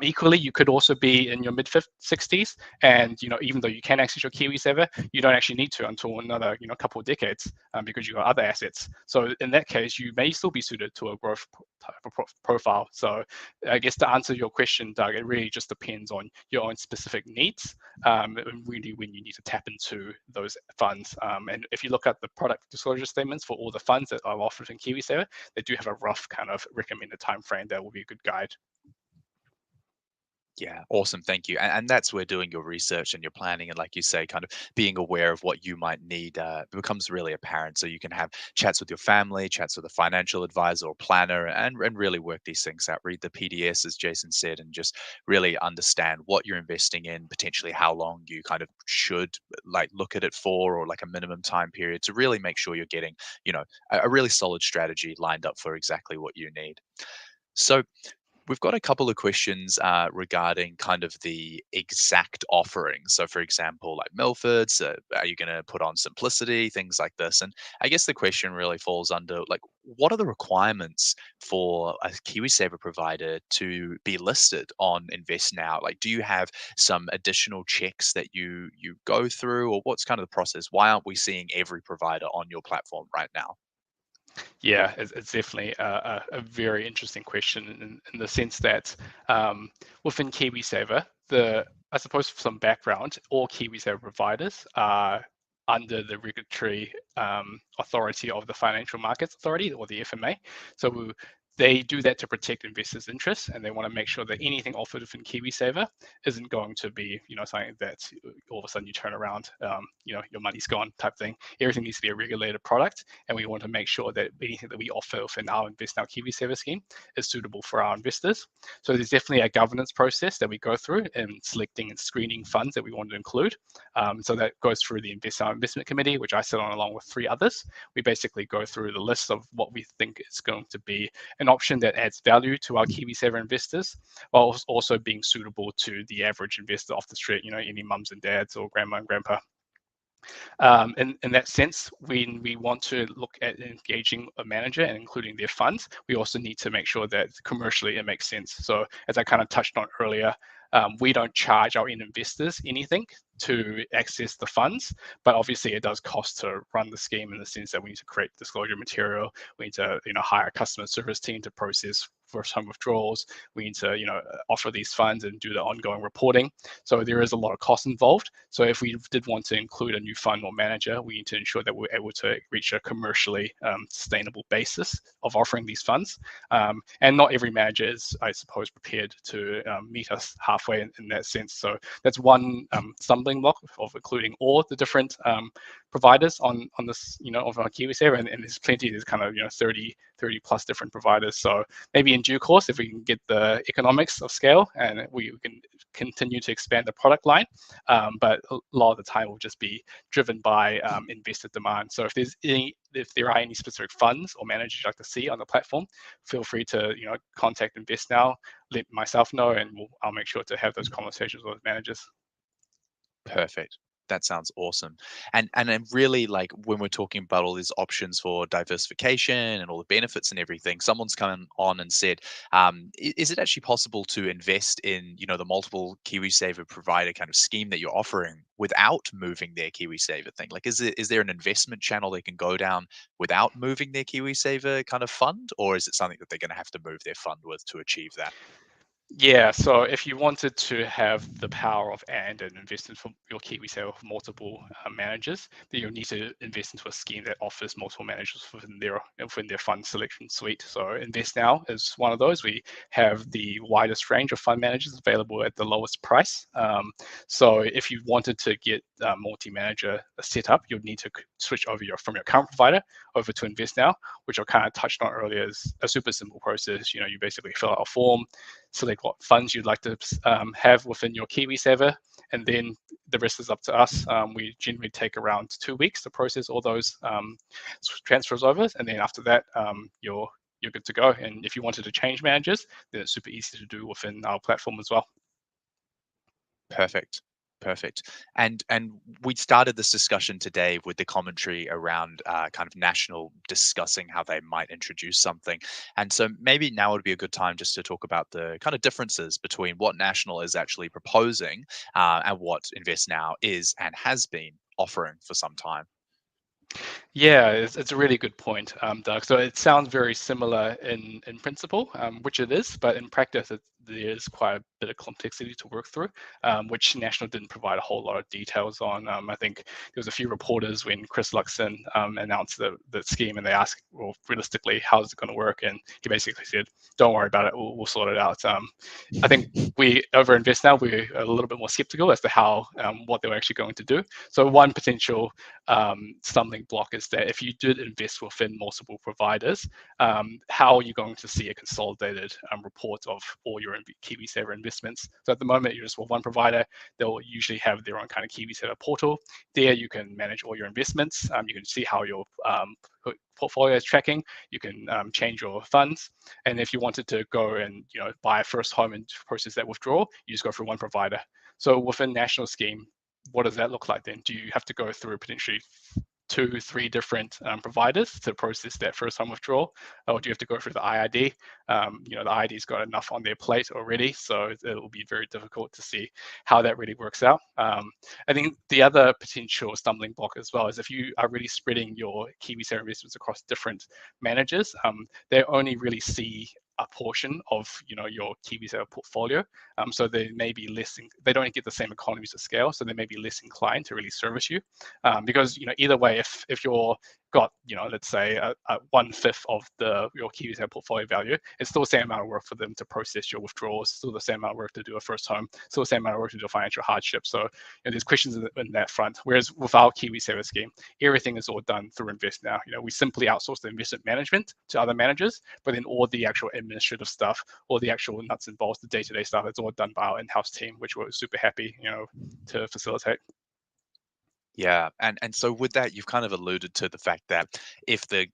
[SPEAKER 2] Equally, you could also be in your mid 60s, and even though you can access your KiwiSaver, you don't actually need to until another couple of decades because you got other assets. So in that case, you may still be suited to a growth type of profile. So I guess to answer your question, Doug, it really just depends on your own specific needs and really when you need to tap into those funds. And if you look at the product disclosure statements for all the funds that are offered in KiwiSaver, they do have a rough kind of recommended time frame that will be a good guide.
[SPEAKER 1] Yeah, awesome. Thank you. And that's where doing your research and your planning and, like you say, kind of being aware of what you might need becomes really apparent. So you can have chats with your family, chats with a financial advisor or planner, and really work these things out. Read the PDS, as Jason said, and just really understand what you're investing in, potentially how long you kind of should like look at it for, or like a minimum time period to really make sure you're getting, a really solid strategy lined up for exactly what you need. So we've got a couple of questions regarding kind of the exact offering. So, for example, like Milford's, are you going to put on Simplicity, things like this? And I guess the question really falls under like, what are the requirements for a KiwiSaver provider to be listed on InvestNow? Like, do you have some additional checks that you go through, or what's kind of the process? Why aren't we seeing every provider on your platform right now?
[SPEAKER 2] Yeah, it's definitely a very interesting question in the sense that within KiwiSaver, I suppose for some background, all KiwiSaver providers are under the regulatory authority of the Financial Markets Authority, or the FMA. So they do that to protect investors' interests, and they want to make sure that anything offered within KiwiSaver isn't going to be, something that all of a sudden you turn around, your money's gone type thing. Everything needs to be a regulated product, and we want to make sure that anything that we offer within our InvestNow KiwiSaver scheme is suitable for our investors. So there's definitely a governance process that we go through in selecting and screening funds that we want to include. So that goes through the InvestNow Investment Committee, which I sit on along with 3 others. We basically go through the list of what we think is going to be an option that adds value to our KiwiSaver investors, while also being suitable to the average investor off the street, any mums and dads or grandma and grandpa. In that sense, when we want to look at engaging a manager and including their funds, we also need to make sure that commercially it makes sense. So as I kind of touched on earlier, we don't charge our end investors anything to access the funds, but obviously it does cost to run the scheme in the sense that we need to create disclosure material, we need to hire a customer service team to process first home withdrawals, we need to offer these funds and do the ongoing reporting. So there is a lot of cost involved. So if we did want to include a new fund or manager, we need to ensure that we're able to reach a commercially sustainable basis of offering these funds. And not every manager is, I suppose, prepared to meet us halfway in that sense. So that's one stumbling block of including all the different providers on this, of our KiwiSaver, and there's plenty. There's kind of 30 plus different providers. So maybe in due course, if we can get the economics of scale, and we can continue to expand the product line, but a lot of the time will just be driven by investor demand. So if there are any specific funds or managers you'd like to see on the platform, feel free to contact InvestNow, let myself know, and I'll make sure to have those conversations with managers.
[SPEAKER 1] Perfect. That sounds awesome. And then really, like, when we're talking about all these options for diversification and all the benefits and everything, someone's come on and said, is it actually possible to invest in, the multiple KiwiSaver provider kind of scheme that you're offering without moving their KiwiSaver thing? Like, is there an investment channel they can go down without moving their KiwiSaver kind of fund, or is it something that they're going to have to move their fund with to achieve that?
[SPEAKER 2] Yeah, so if you wanted to have the power of and investment for your KiwiSaver with multiple managers, then you'll need to invest into a scheme that offers multiple managers within their fund selection suite. So InvestNow is one of those. We have the widest range of fund managers available at the lowest price. So if you wanted to get multi-manager set up, you'd need to switch over from your current provider over to InvestNow, which I kind of touched on earlier. Is a super simple process. You basically fill out a form, select what funds you'd like to have within your KiwiSaver, and then the rest is up to us. We generally take around 2 weeks to process all those transfers over, and then after that, you're good to go. And if you wanted to change managers, then it's super easy to do within our platform as well.
[SPEAKER 1] Perfect. Perfect. And we started this discussion today with the commentary around kind of national discussing how they might introduce something. And so maybe now would be a good time just to talk about the kind of differences between what national is actually proposing and what InvestNow is and has been offering for some time.
[SPEAKER 2] Yeah, it's a really good point, Doug. So it sounds very similar in principle, which it is, but in practice, there is quite a bit of complexity to work through, which National didn't provide a whole lot of details on. I think there was a few reporters when Chris Luxon announced the scheme, and they asked, well, realistically, how's it going to work? And he basically said, don't worry about it, we'll sort it out. I think we over InvestNow, we're a little bit more skeptical as to how what they were actually going to do. So one potential stumbling block is that if you did invest within multiple providers, how are you going to see a consolidated report of all your KiwiSaver investments? So at the moment, you're just with one provider. They'll usually have their own kind of KiwiSaver portal. There, you can manage all your investments. You can see how your portfolio is tracking. You can change your funds, and if you wanted to go and buy a first home and process that withdrawal, you just go through one provider. So within National Scheme, what does that look like then? Do you have to go through potentially 2, 3 different providers to process that first home withdrawal, or do you have to go through the IID? The IID's got enough on their plate already, so it'll be very difficult to see how that really works out. I think the other potential stumbling block as well is if you are really spreading your KiwiSaver investments across different managers, they only really see a portion of your KiwiSaver portfolio, so they may be less. They don't get the same economies of scale, so they may be less inclined to really service you, because either way, if you're got let's say a 1/5 of your KiwiSaver portfolio value, it's still the same amount of work for them to process your withdrawals, still the same amount of work to do a first home, still the same amount of work to do a financial hardship. So there's questions in that front. Whereas with our KiwiSaver scheme, everything is all done through InvestNow. We simply outsource the investment management to other managers, but then all the actual administrative stuff, all the actual nuts and bolts, the day-to-day stuff, it's all done by our in-house team, which we're super happy to facilitate.
[SPEAKER 1] Yeah, and so with that, you've kind of alluded to the fact that if the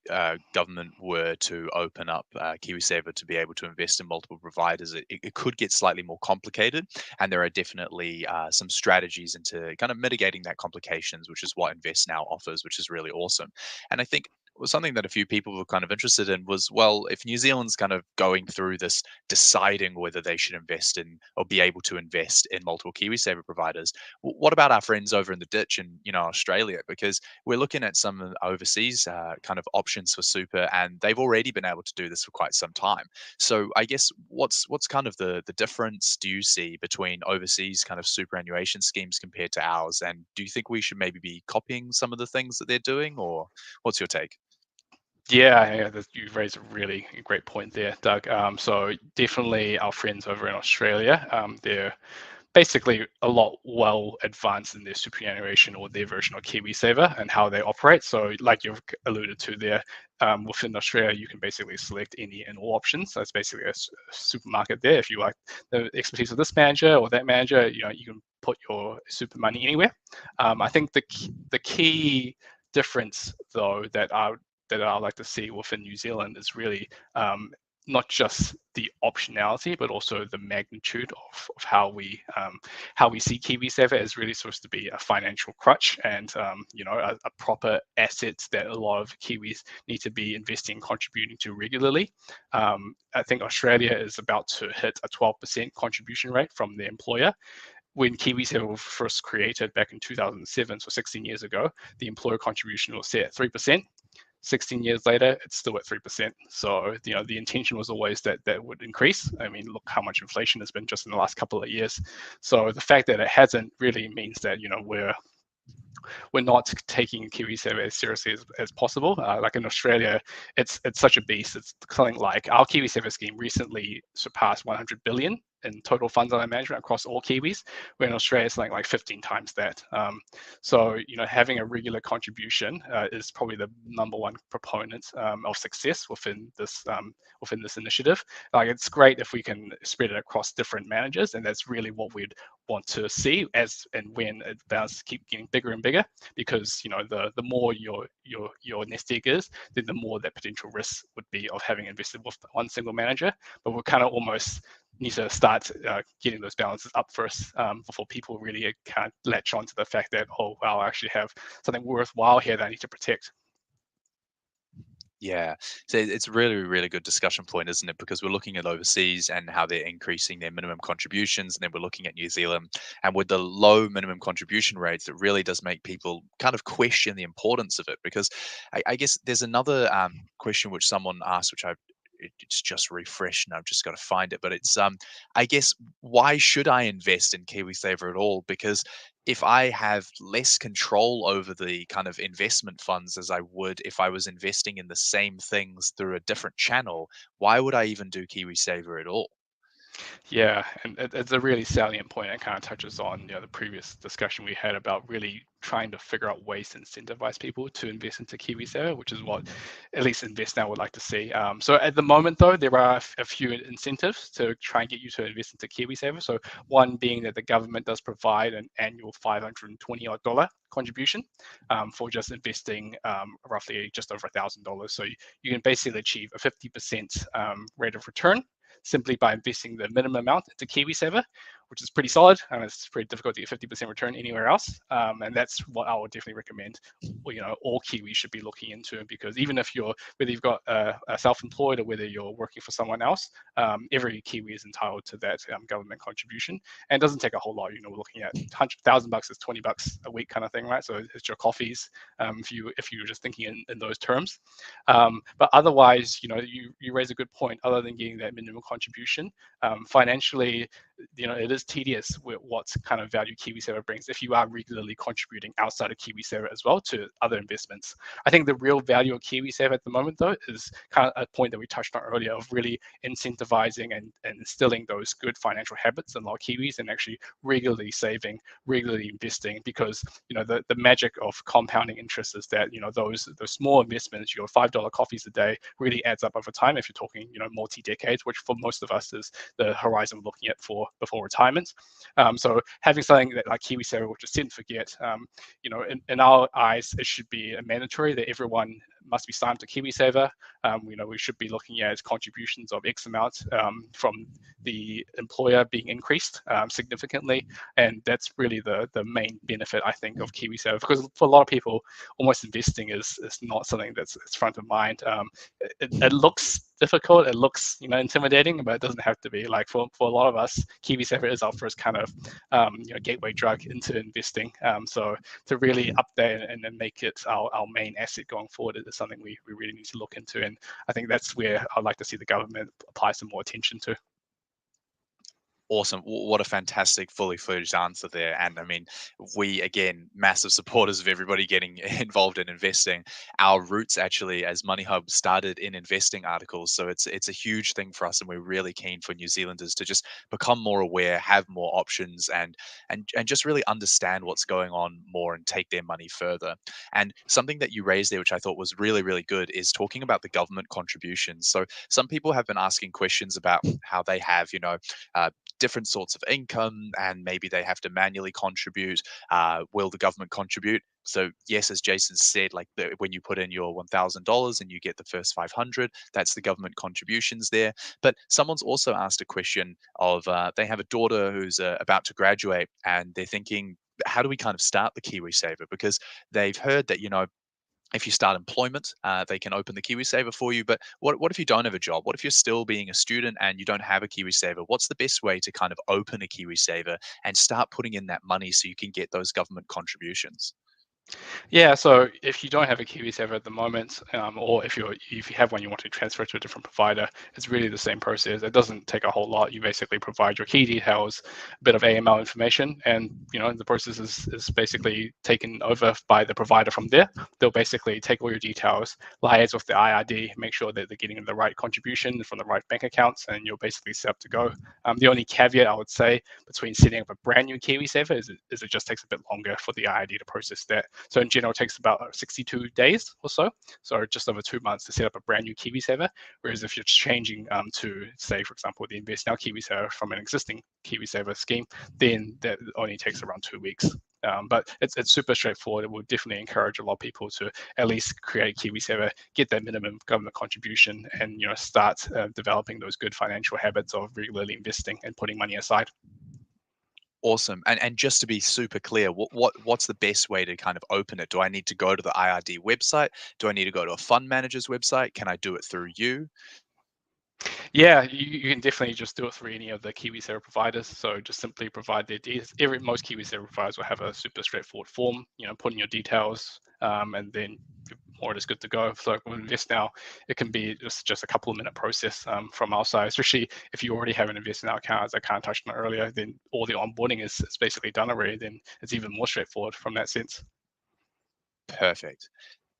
[SPEAKER 1] government were to open up KiwiSaver to be able to invest in multiple providers, it could get slightly more complicated, and there are definitely some strategies into kind of mitigating that complications, which is what InvestNow offers, which is really awesome. And I think something that a few people were kind of interested in was, well, if New Zealand's kind of going through this deciding whether they should invest in or be able to invest in multiple KiwiSaver providers, what about our friends over in the ditch in Australia? Because we're looking at some overseas kind of options for super, and they've already been able to do this for quite some time. So I guess what's kind of the difference do you see between overseas kind of superannuation schemes compared to ours? And do you think we should maybe be copying some of the things that they're doing, or what's your take?
[SPEAKER 2] Yeah, you raised a really great point there, Doug. So definitely our friends over in Australia, they're basically a lot well advanced in their superannuation or their version of KiwiSaver and how they operate. So like you've alluded to there, within Australia, you can basically select any and all options. So it's basically a supermarket there. If you like the expertise of this manager or that manager, you can put your super money anywhere. I think the key difference, though, that I like to see within New Zealand is really not just the optionality, but also the magnitude of how we see KiwiSaver as really supposed to be a financial crutch and a proper asset that a lot of Kiwis need to be investing and contributing to regularly. I think Australia is about to hit a 12% contribution rate from the employer. When KiwiSaver was first created back in 2007, so 16 years ago, the employer contribution was set at 3%. 16 years later, it's still at 3%. So, the intention was always that would increase. I mean, look how much inflation has been just in the last couple of years. So the fact that it hasn't really means that, we're we're not taking KiwiSaver as seriously as possible. Like in Australia, it's such a beast. It's something like our KiwiSaver scheme recently surpassed 100 billion in total funds under management across all Kiwis, where in Australia it's like 15 times that. So having a regular contribution is probably the number one proponent of success within this initiative. Like it's great if we can spread it across different managers, and that's really what we'd want to see as and when it does keep getting bigger and bigger, because the more your nest egg is, then the more that potential risk would be of having invested with one single manager. But we're kind of almost need to start getting those balances up first before people really kind of latch on to the fact that, oh wow, I actually have something worthwhile here that I need to protect.
[SPEAKER 1] Yeah. So it's really, really good discussion point, isn't it? Because we're looking at overseas and how they're increasing their minimum contributions. And then we're looking at New Zealand. And with the low minimum contribution rates, it really does make people kind of question the importance of it. Because I guess there's another question which someone asked, which it's just refreshed and I've just got to find it. But it's I guess, why should I invest in KiwiSaver at all? Because if I have less control over the kind of investment funds as I would if I was investing in the same things through a different channel, why would I even do KiwiSaver at all?
[SPEAKER 2] Yeah, and it's a really salient point. It kind of touches on the previous discussion we had about really trying to figure out ways to incentivize people to invest into KiwiSaver, which is what at least InvestNow would like to see. So at the moment, though, there are a few incentives to try and get you to invest into KiwiSaver. So one being that the government does provide an annual $520 contribution for just investing roughly just over $1,000. So you can basically achieve a 50% rate of return simply by investing the minimum amount into KiwiSaver, which is pretty solid, and it's pretty difficult to get 50% return anywhere else. And that's what I would definitely recommend. All Kiwis should be looking into, because even if whether you've got a self-employed or whether you're working for someone else, every Kiwi is entitled to that government contribution, and it doesn't take a whole lot. We're looking at $100,000 is $20 a week kind of thing, right? So it's your coffees, if you're just thinking in those terms. But otherwise, you raise a good point. Other than getting that minimum contribution, financially, it is tedious with what kind of value KiwiSaver brings if you are regularly contributing outside of KiwiSaver as well to other investments. I think the real value of KiwiSaver at the moment, though, is kind of a point that we touched on earlier of really incentivizing and instilling those good financial habits in a lot of Kiwis, and actually regularly saving, regularly investing, because the magic of compounding interest is that those small investments, your $5 coffees a day, really adds up over time if you're talking multi-decades, which for most of us is the horizon we're looking at for before retirement. So having something that like KiwiSaver, which is set and forget, in our eyes, it should be mandatory that everyone must be signed to KiwiSaver. We should be looking at contributions of X amount from the employer being increased significantly, and that's really the main benefit, I think, of KiwiSaver, because for a lot of people, almost investing is not something that's front of mind. It looks difficult, it looks intimidating, but it doesn't have to be. Like for a lot of us, KiwiSaver is our first kind of gateway drug into investing. So to really update and then make it our main asset going forward is something we really need to look into, and I think that's where I'd like to see the government apply some more attention to.
[SPEAKER 1] Awesome. What a fantastic, fully fledged answer there. And I mean, we, again, massive supporters of everybody getting involved in investing. Our roots actually, as Money Hub, started in investing articles. So it's a huge thing for us. And we're really keen for New Zealanders to just become more aware, have more options, and just really understand what's going on more and take their money further. And something that you raised there, which I thought was really, really good, is talking about the government contributions. So some people have been asking questions about how they have, uh, different sorts of income and maybe they have to manually contribute. Will the government contribute? So yes, as Jason said, like when you put in your $1,000 and you get the first 500, that's the government contributions there. But someone's also asked a question of they have a daughter who's about to graduate and they're thinking, how do we kind of start the KiwiSaver? Because they've heard that if you start employment, they can open the KiwiSaver for you. But what if you don't have a job? What if you're still being a student and you don't have a KiwiSaver? What's the best way to kind of open a KiwiSaver and start putting in that money so you can get those government contributions?
[SPEAKER 2] Yeah, so if you don't have a KiwiSaver at the moment, or if you have one you want to transfer to a different provider, it's really the same process. It doesn't take a whole lot. You basically provide your key details, a bit of AML information, and the process is basically taken over by the provider from there. They'll basically take all your details, liaise with the IRD, make sure that they're getting the right contribution from the right bank accounts, and you're basically set up to go. The only caveat I would say between setting up a brand new KiwiSaver is it just takes a bit longer for the IRD to process that. So in general, it takes about 62 days or so. So just over 2 months to set up a brand new KiwiSaver. Whereas if you're changing to, say, for example, the InvestNow KiwiSaver from an existing KiwiSaver scheme, then that only takes around 2 weeks. But it's super straightforward. It will definitely encourage a lot of people to at least create KiwiSaver, get that minimum government contribution, and start developing those good financial habits of regularly investing and putting money aside.
[SPEAKER 1] Awesome. And just to be super clear, what's the best way to kind of open it? Do I need to go to the IRD website? Do I need to go to a fund manager's website? Can I do it through you?
[SPEAKER 2] Yeah, you can definitely just do it through any of the KiwiSaver providers. So just simply provide their details. Most KiwiSaver providers will have a super straightforward form, put in your details, and then you're more or less good to go. So with InvestNow, it can be just a couple of minute process from our side, especially if you already have an InvestNow account, as I kind of touched on earlier, then all the onboarding is basically done already. Then it's even more straightforward from that sense.
[SPEAKER 1] Perfect.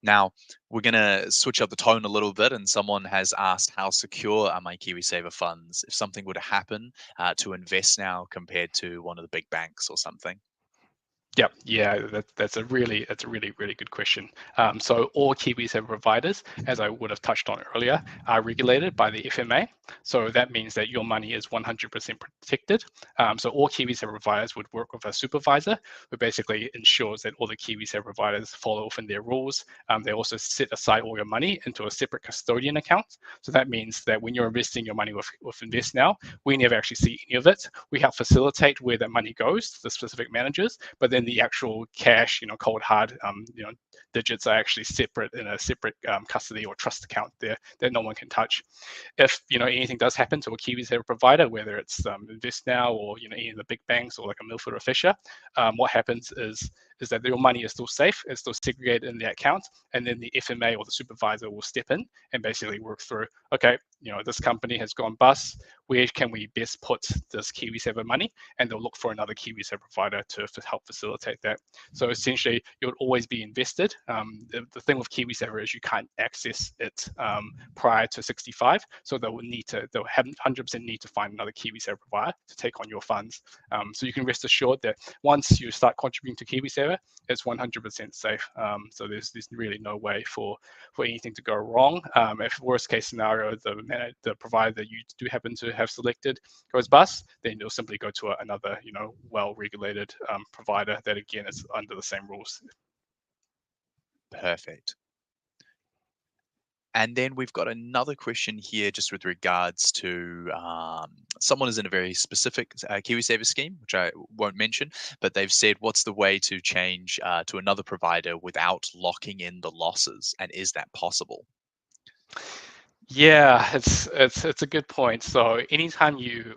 [SPEAKER 1] Now, we're going to switch up the tone a little bit, and someone has asked, how secure are my KiwiSaver funds if something were to happen to invest now compared to one of the big banks or something?
[SPEAKER 2] Yep, yeah, that's a really really good question. So all KiwiSaver providers, as I would have touched on earlier, are regulated by the FMA. So that means that your money is 100% protected. So all KiwiSaver providers would work with a supervisor who basically ensures that all the KiwiSaver providers follow within their rules. They also set aside all your money into a separate custodian account. So that means that when you're investing your money with InvestNow, we never actually see any of it. We help facilitate where that money goes to the specific managers, but then the actual cash, cold hard, digits are actually separate in a separate custody or trust account there that no one can touch. If anything does happen to a KiwiSaver provider, whether it's InvestNow or any of the big banks or like a Milford or Fisher, what happens is that your money is still safe, it's still segregated in the account, and then the FMA or the supervisor will step in and basically work through, okay, this company has gone bust, where can we best put this KiwiSaver money? And they'll look for another KiwiSaver provider to help facilitate that. So essentially, you'll always be invested. The thing with KiwiSaver is you can't access it prior to 65, so they'll 100% need to find another KiwiSaver provider to take on your funds. So you can rest assured that once you start contributing to KiwiSaver, it's 100% safe. So there's really no way for anything to go wrong. If worst case scenario, the provider that you do happen to have selected goes bust, then you'll simply go to another well-regulated provider that again is under the same rules.
[SPEAKER 1] Perfect. And then we've got another question here just with regards to someone is in a very specific KiwiSaver scheme, which I won't mention, but they've said, what's the way to change to another provider without locking in the losses? And is that possible?
[SPEAKER 2] Yeah, it's a good point. So anytime you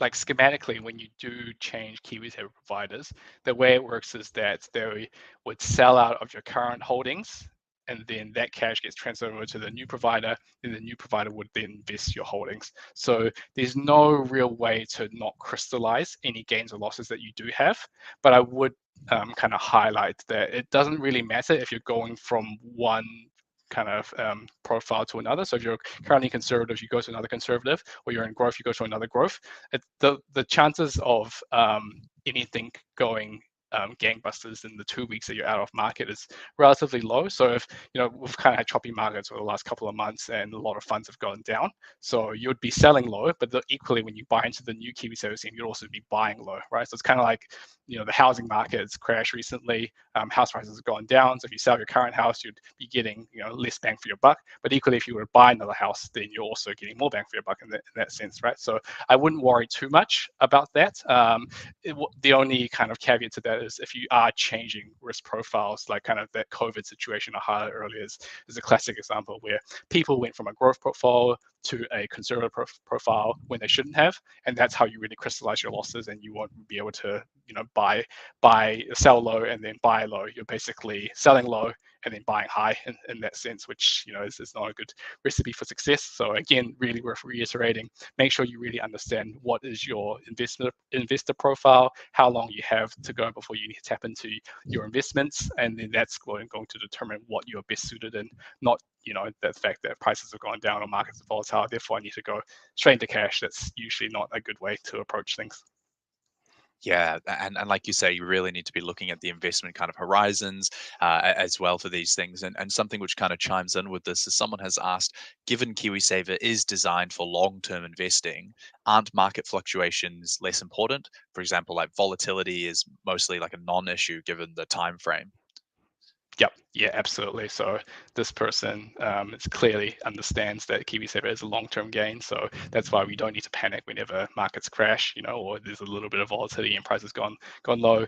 [SPEAKER 2] like schematically, when you do change KiwiSaver providers, the way it works is that they would sell out of your current holdings, and then that cash gets transferred over to the new provider, and the new provider would then invest your holdings. So there's no real way to not crystallize any gains or losses that you do have. But I would kind of highlight that it doesn't really matter if you're going from one kind of profile to another. So if you're currently conservative, you go to another conservative, or you're in growth, you go to another growth. The chances of anything going gangbusters in the 2 weeks that you're out of market is relatively low. So if we've kind of had choppy markets over the last couple of months, and a lot of funds have gone down, so you'd be selling low, but equally when you buy into the new KiwiSaver scheme, you'd also be buying low, right? So it's kind of like the housing market's crashed recently, house prices have gone down. So if you sell your current house, you'd be getting less bang for your buck. But equally, if you were to buy another house, then you're also getting more bang for your buck in that sense, right? So I wouldn't worry too much about that. The only kind of caveat to that is if you are changing risk profiles, like kind of that COVID situation I highlighted earlier is a classic example where people went from a growth profile to a conservative profile when they shouldn't have, and that's how you really crystallize your losses, and you won't be able to sell low and then buy low. You're basically selling low and then buying high in that sense, which is not a good recipe for success. So again, really worth reiterating, make sure you really understand what is your investor profile, how long you have to go before you need to tap into your investments, and then that's going to determine what you're best suited in, not the fact that prices have gone down or markets are volatile, therefore I need to go straight into cash. That's usually not a good way to approach things.
[SPEAKER 1] Yeah, and like you say, you really need to be looking at the investment kind of horizons as well for these things. And something which kind of chimes in with this is someone has asked, given KiwiSaver is designed for long-term investing, aren't market fluctuations less important? For example, like volatility is mostly like a non-issue given the time frame.
[SPEAKER 2] Yep. Yeah, absolutely. So this person is clearly understands that KiwiSaver is a long-term gain. So that's why we don't need to panic whenever markets crash, or there's a little bit of volatility and prices gone low.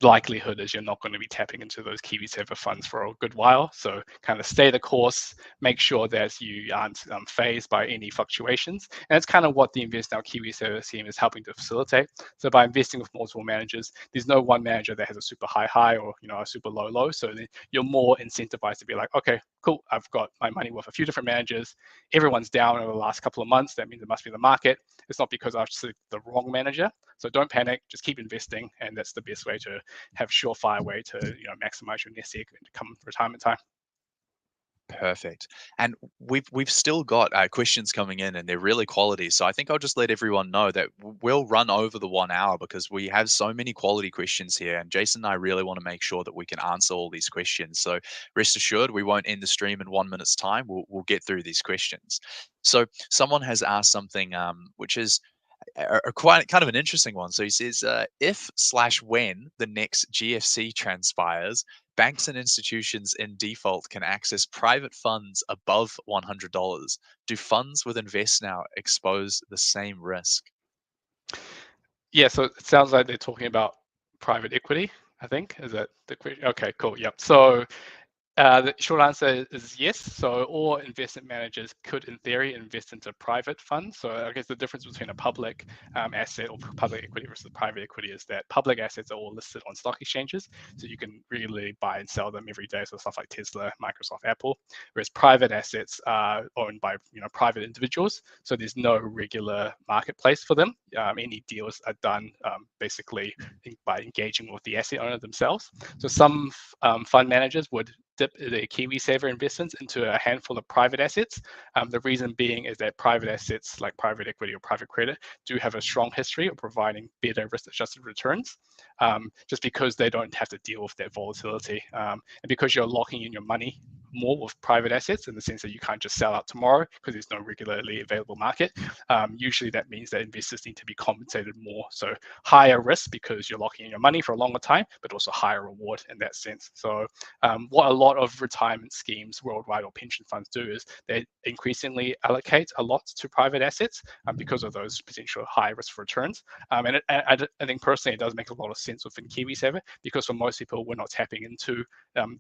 [SPEAKER 2] Likelihood is you're not going to be tapping into those KiwiSaver funds for a good while. So kind of stay the course, make sure that you aren't phased by any fluctuations. And that's kind of what the InvestNow KiwiSaver scheme is helping to facilitate. So by investing with multiple managers, there's no one manager that has a super high or a super low. So you're more incentivized to be like, okay, cool, I've got my money with a few different managers. Everyone's down over the last couple of months. That means it must be the market. It's not because I've selected the wrong manager. So don't panic, just keep investing. And that's the best way to have surefire way to maximize your nest egg come retirement time.
[SPEAKER 1] Perfect. And we've still got questions coming in, and they're really quality. So I think I'll just let everyone know that we'll run over the 1 hour because we have so many quality questions here, and Jason and I really want to make sure that we can answer all these questions. So rest assured, we won't end the stream in 1 minute's time. We'll get through these questions. So someone has asked something, which is a quite kind of an interesting one. So he says, if/when the next GFC transpires, banks and institutions in default can access private funds above $100. Do funds with InvestNow expose the same risk?
[SPEAKER 2] Yeah, so it sounds like they're talking about private equity, I think. Is that the question? Okay, cool. Yep. So the short answer is yes. So all investment managers could, in theory, invest into private funds. So I guess the difference between a public asset or public equity versus private equity is that public assets are all listed on stock exchanges. So you can really buy and sell them every day. So stuff like Tesla, Microsoft, Apple. Whereas private assets are owned by private individuals. So there's no regular marketplace for them. Any deals are done basically by engaging with the asset owner themselves. So some fund managers would dip the KiwiSaver investments into a handful of private assets. The reason being is that private assets like private equity or private credit do have a strong history of providing better risk-adjusted returns, just because they don't have to deal with that volatility. And because you're locking in your money more with private assets in the sense that you can't just sell out tomorrow because there's no regularly available market. Usually that means that investors need to be compensated more. So higher risk because you're locking in your money for a longer time, but also higher reward in that sense. So what a lot of retirement schemes worldwide or pension funds do is they increasingly allocate a lot to private assets because of those potential high risk returns. And I think personally it does make a lot of sense within KiwiSaver because for most people we're not tapping into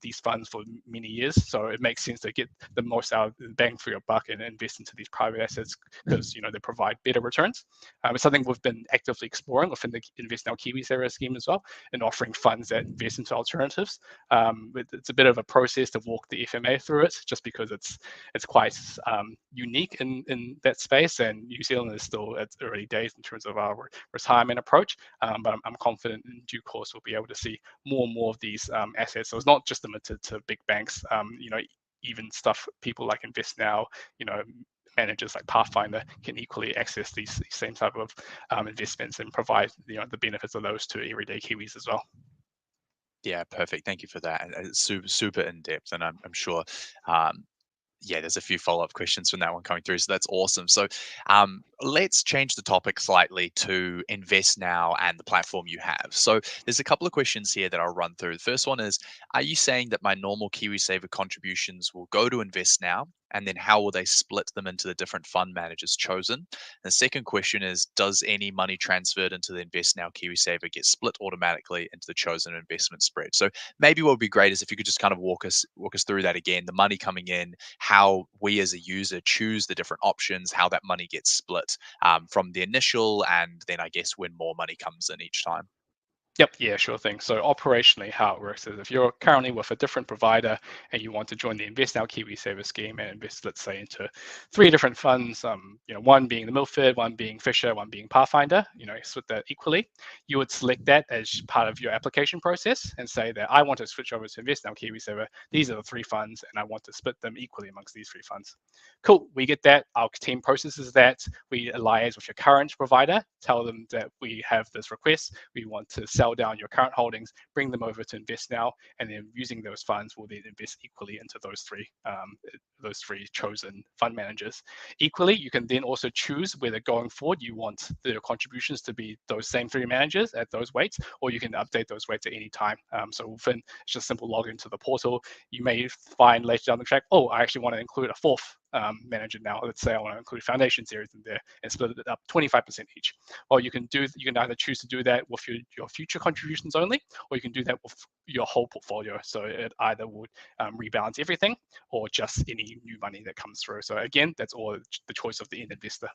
[SPEAKER 2] these funds for many years. So it makes sense to get the most out of the bang for your buck and invest into these private assets because they provide better returns. It's something we've been actively exploring within the InvestNow KiwiSaver scheme as well, and offering funds that invest into alternatives. It's a bit of a process to walk the FMA through it, just because it's quite unique in that space, and New Zealand is still at early days in terms of our retirement approach. But I'm confident in due course we'll be able to see more and more of these assets. So it's not just limited to big banks. Even stuff people like InvestNow, managers like Pathfinder can equally access these same type of investments and provide the benefits of those to everyday Kiwis as well.
[SPEAKER 1] Yeah, perfect. Thank you for that. And it's super in depth, and I'm sure um, yeah, there's a few follow-up questions from that one coming through. So that's awesome. So let's change the topic slightly to Invest Now and the platform you have. So there's a couple of questions here that I'll run through. The first one is, are you saying that my normal KiwiSaver contributions will go to Invest Now And then how will they split them into the different fund managers chosen? The second question is, does any money transferred into the InvestNow KiwiSaver get split automatically into the chosen investment spread? So maybe what would be great is if you could just kind of walk us through that again, the money coming in, how we as a user choose the different options, how that money gets split from the initial, and then I guess when more money comes in each time.
[SPEAKER 2] Yep, yeah, sure thing. So operationally, how it works is if you're currently with a different provider and you want to join the InvestNow KiwiSaver scheme and invest, let's say, into three different funds, one being the Milford, one being Fisher, one being Pathfinder, split that equally. You would select that as part of your application process and say that I want to switch over to InvestNow KiwiSaver. These are the three funds, and I want to split them equally amongst these three funds. Cool, we get that. Our team processes that. We liaise with your current provider, tell them that we have this request. We want to sell down your current holdings, bring them over to InvestNow, and then using those funds, we'll then invest equally into those three chosen fund managers. Equally, you can then also choose whether going forward you want the contributions to be those same three managers at those weights, or you can update those weights at any time. So within, it's just simple login to the portal. You may find later down the track, oh, I actually want to include a fourth manager now. Let's say I want to include foundation series in there and split it up 25% each. Or you can either choose to do that with your future contributions only, or you can do that with your whole portfolio. So it either would rebalance everything or just any new money that comes through. So again, that's all the choice of the end investor.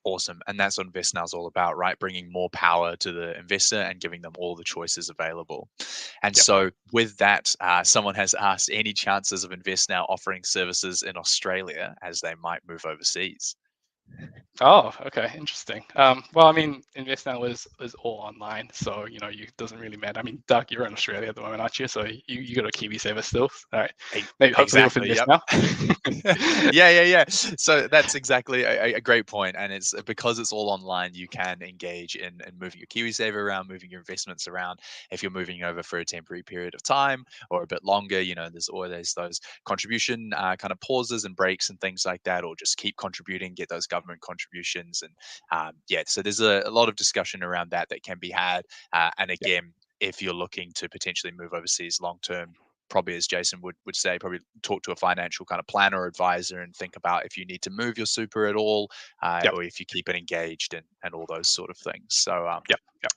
[SPEAKER 1] Awesome. And that's what InvestNow is all about, right? Bringing more power to the investor and giving them all the choices available. And
[SPEAKER 2] Yep.
[SPEAKER 1] so, with that, someone has asked any chances of InvestNow offering services in Australia as they might move overseas?
[SPEAKER 2] Oh, okay, interesting. Well, I mean, InvestNow is all online, so it doesn't really matter. I mean, Doug, you're in Australia at the moment, aren't you? So you got a KiwiSaver still, all right? Maybe hopefully with
[SPEAKER 1] Exactly. Yep.
[SPEAKER 2] InvestNow.
[SPEAKER 1] Yeah. So that's exactly a great point, and it's because it's all online. You can engage in moving your KiwiSaver around, moving your investments around. If you're moving over for a temporary period of time or a bit longer, there's always those contribution kind of pauses and breaks and things like that, or just keep contributing, get those government contributions, and yeah. So there's a lot of discussion around that can be had, and
[SPEAKER 2] Yep.
[SPEAKER 1] again, if you're looking to potentially move overseas long term, probably as Jason would say, probably talk to a financial kind of planner or advisor and think about if you need to move your super at all,
[SPEAKER 2] Yep.
[SPEAKER 1] or if you keep it engaged and all those sort of things. So
[SPEAKER 2] Yep. Yep.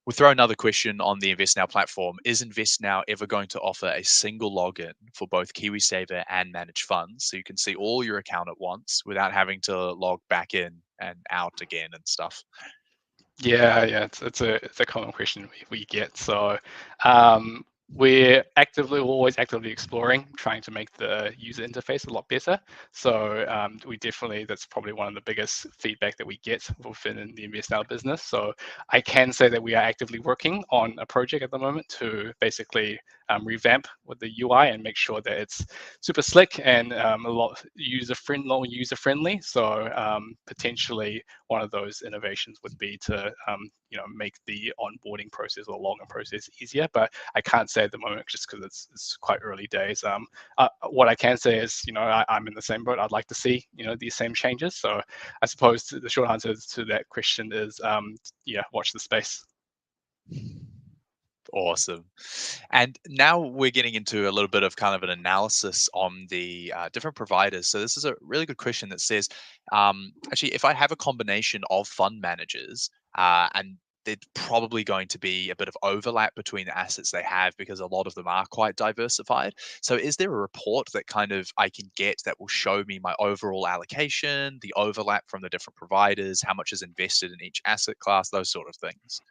[SPEAKER 1] we'll throw another question on the InvestNow platform. Is InvestNow ever going to offer a single login for both KiwiSaver and managed funds so you can see all your account at once without having to log back in and out again and stuff?
[SPEAKER 2] Yeah. It's a common question we get. So we're always actively exploring, trying to make the user interface a lot better. So that's probably one of the biggest feedback that we get within the InvestNow business. So I can say that we are actively working on a project at the moment to basically revamp with the UI and make sure that it's super slick and a lot user friendly. So potentially one of those innovations would be to make the onboarding process or login process easier. But I can't say at the moment just because it's quite early days. What I can say is I'm in the same boat. I'd like to see these same changes. So I suppose the short answer to that question is watch the space.
[SPEAKER 1] Awesome. And now we're getting into a little bit of kind of an analysis on the different providers. So this is a really good question that says, actually, if I have a combination of fund managers, and there's probably going to be a bit of overlap between the assets they have because a lot of them are quite diversified. So is there a report that kind of I can get that will show me my overall allocation, the overlap from the different providers, how much is invested in each asset class, those sort of things?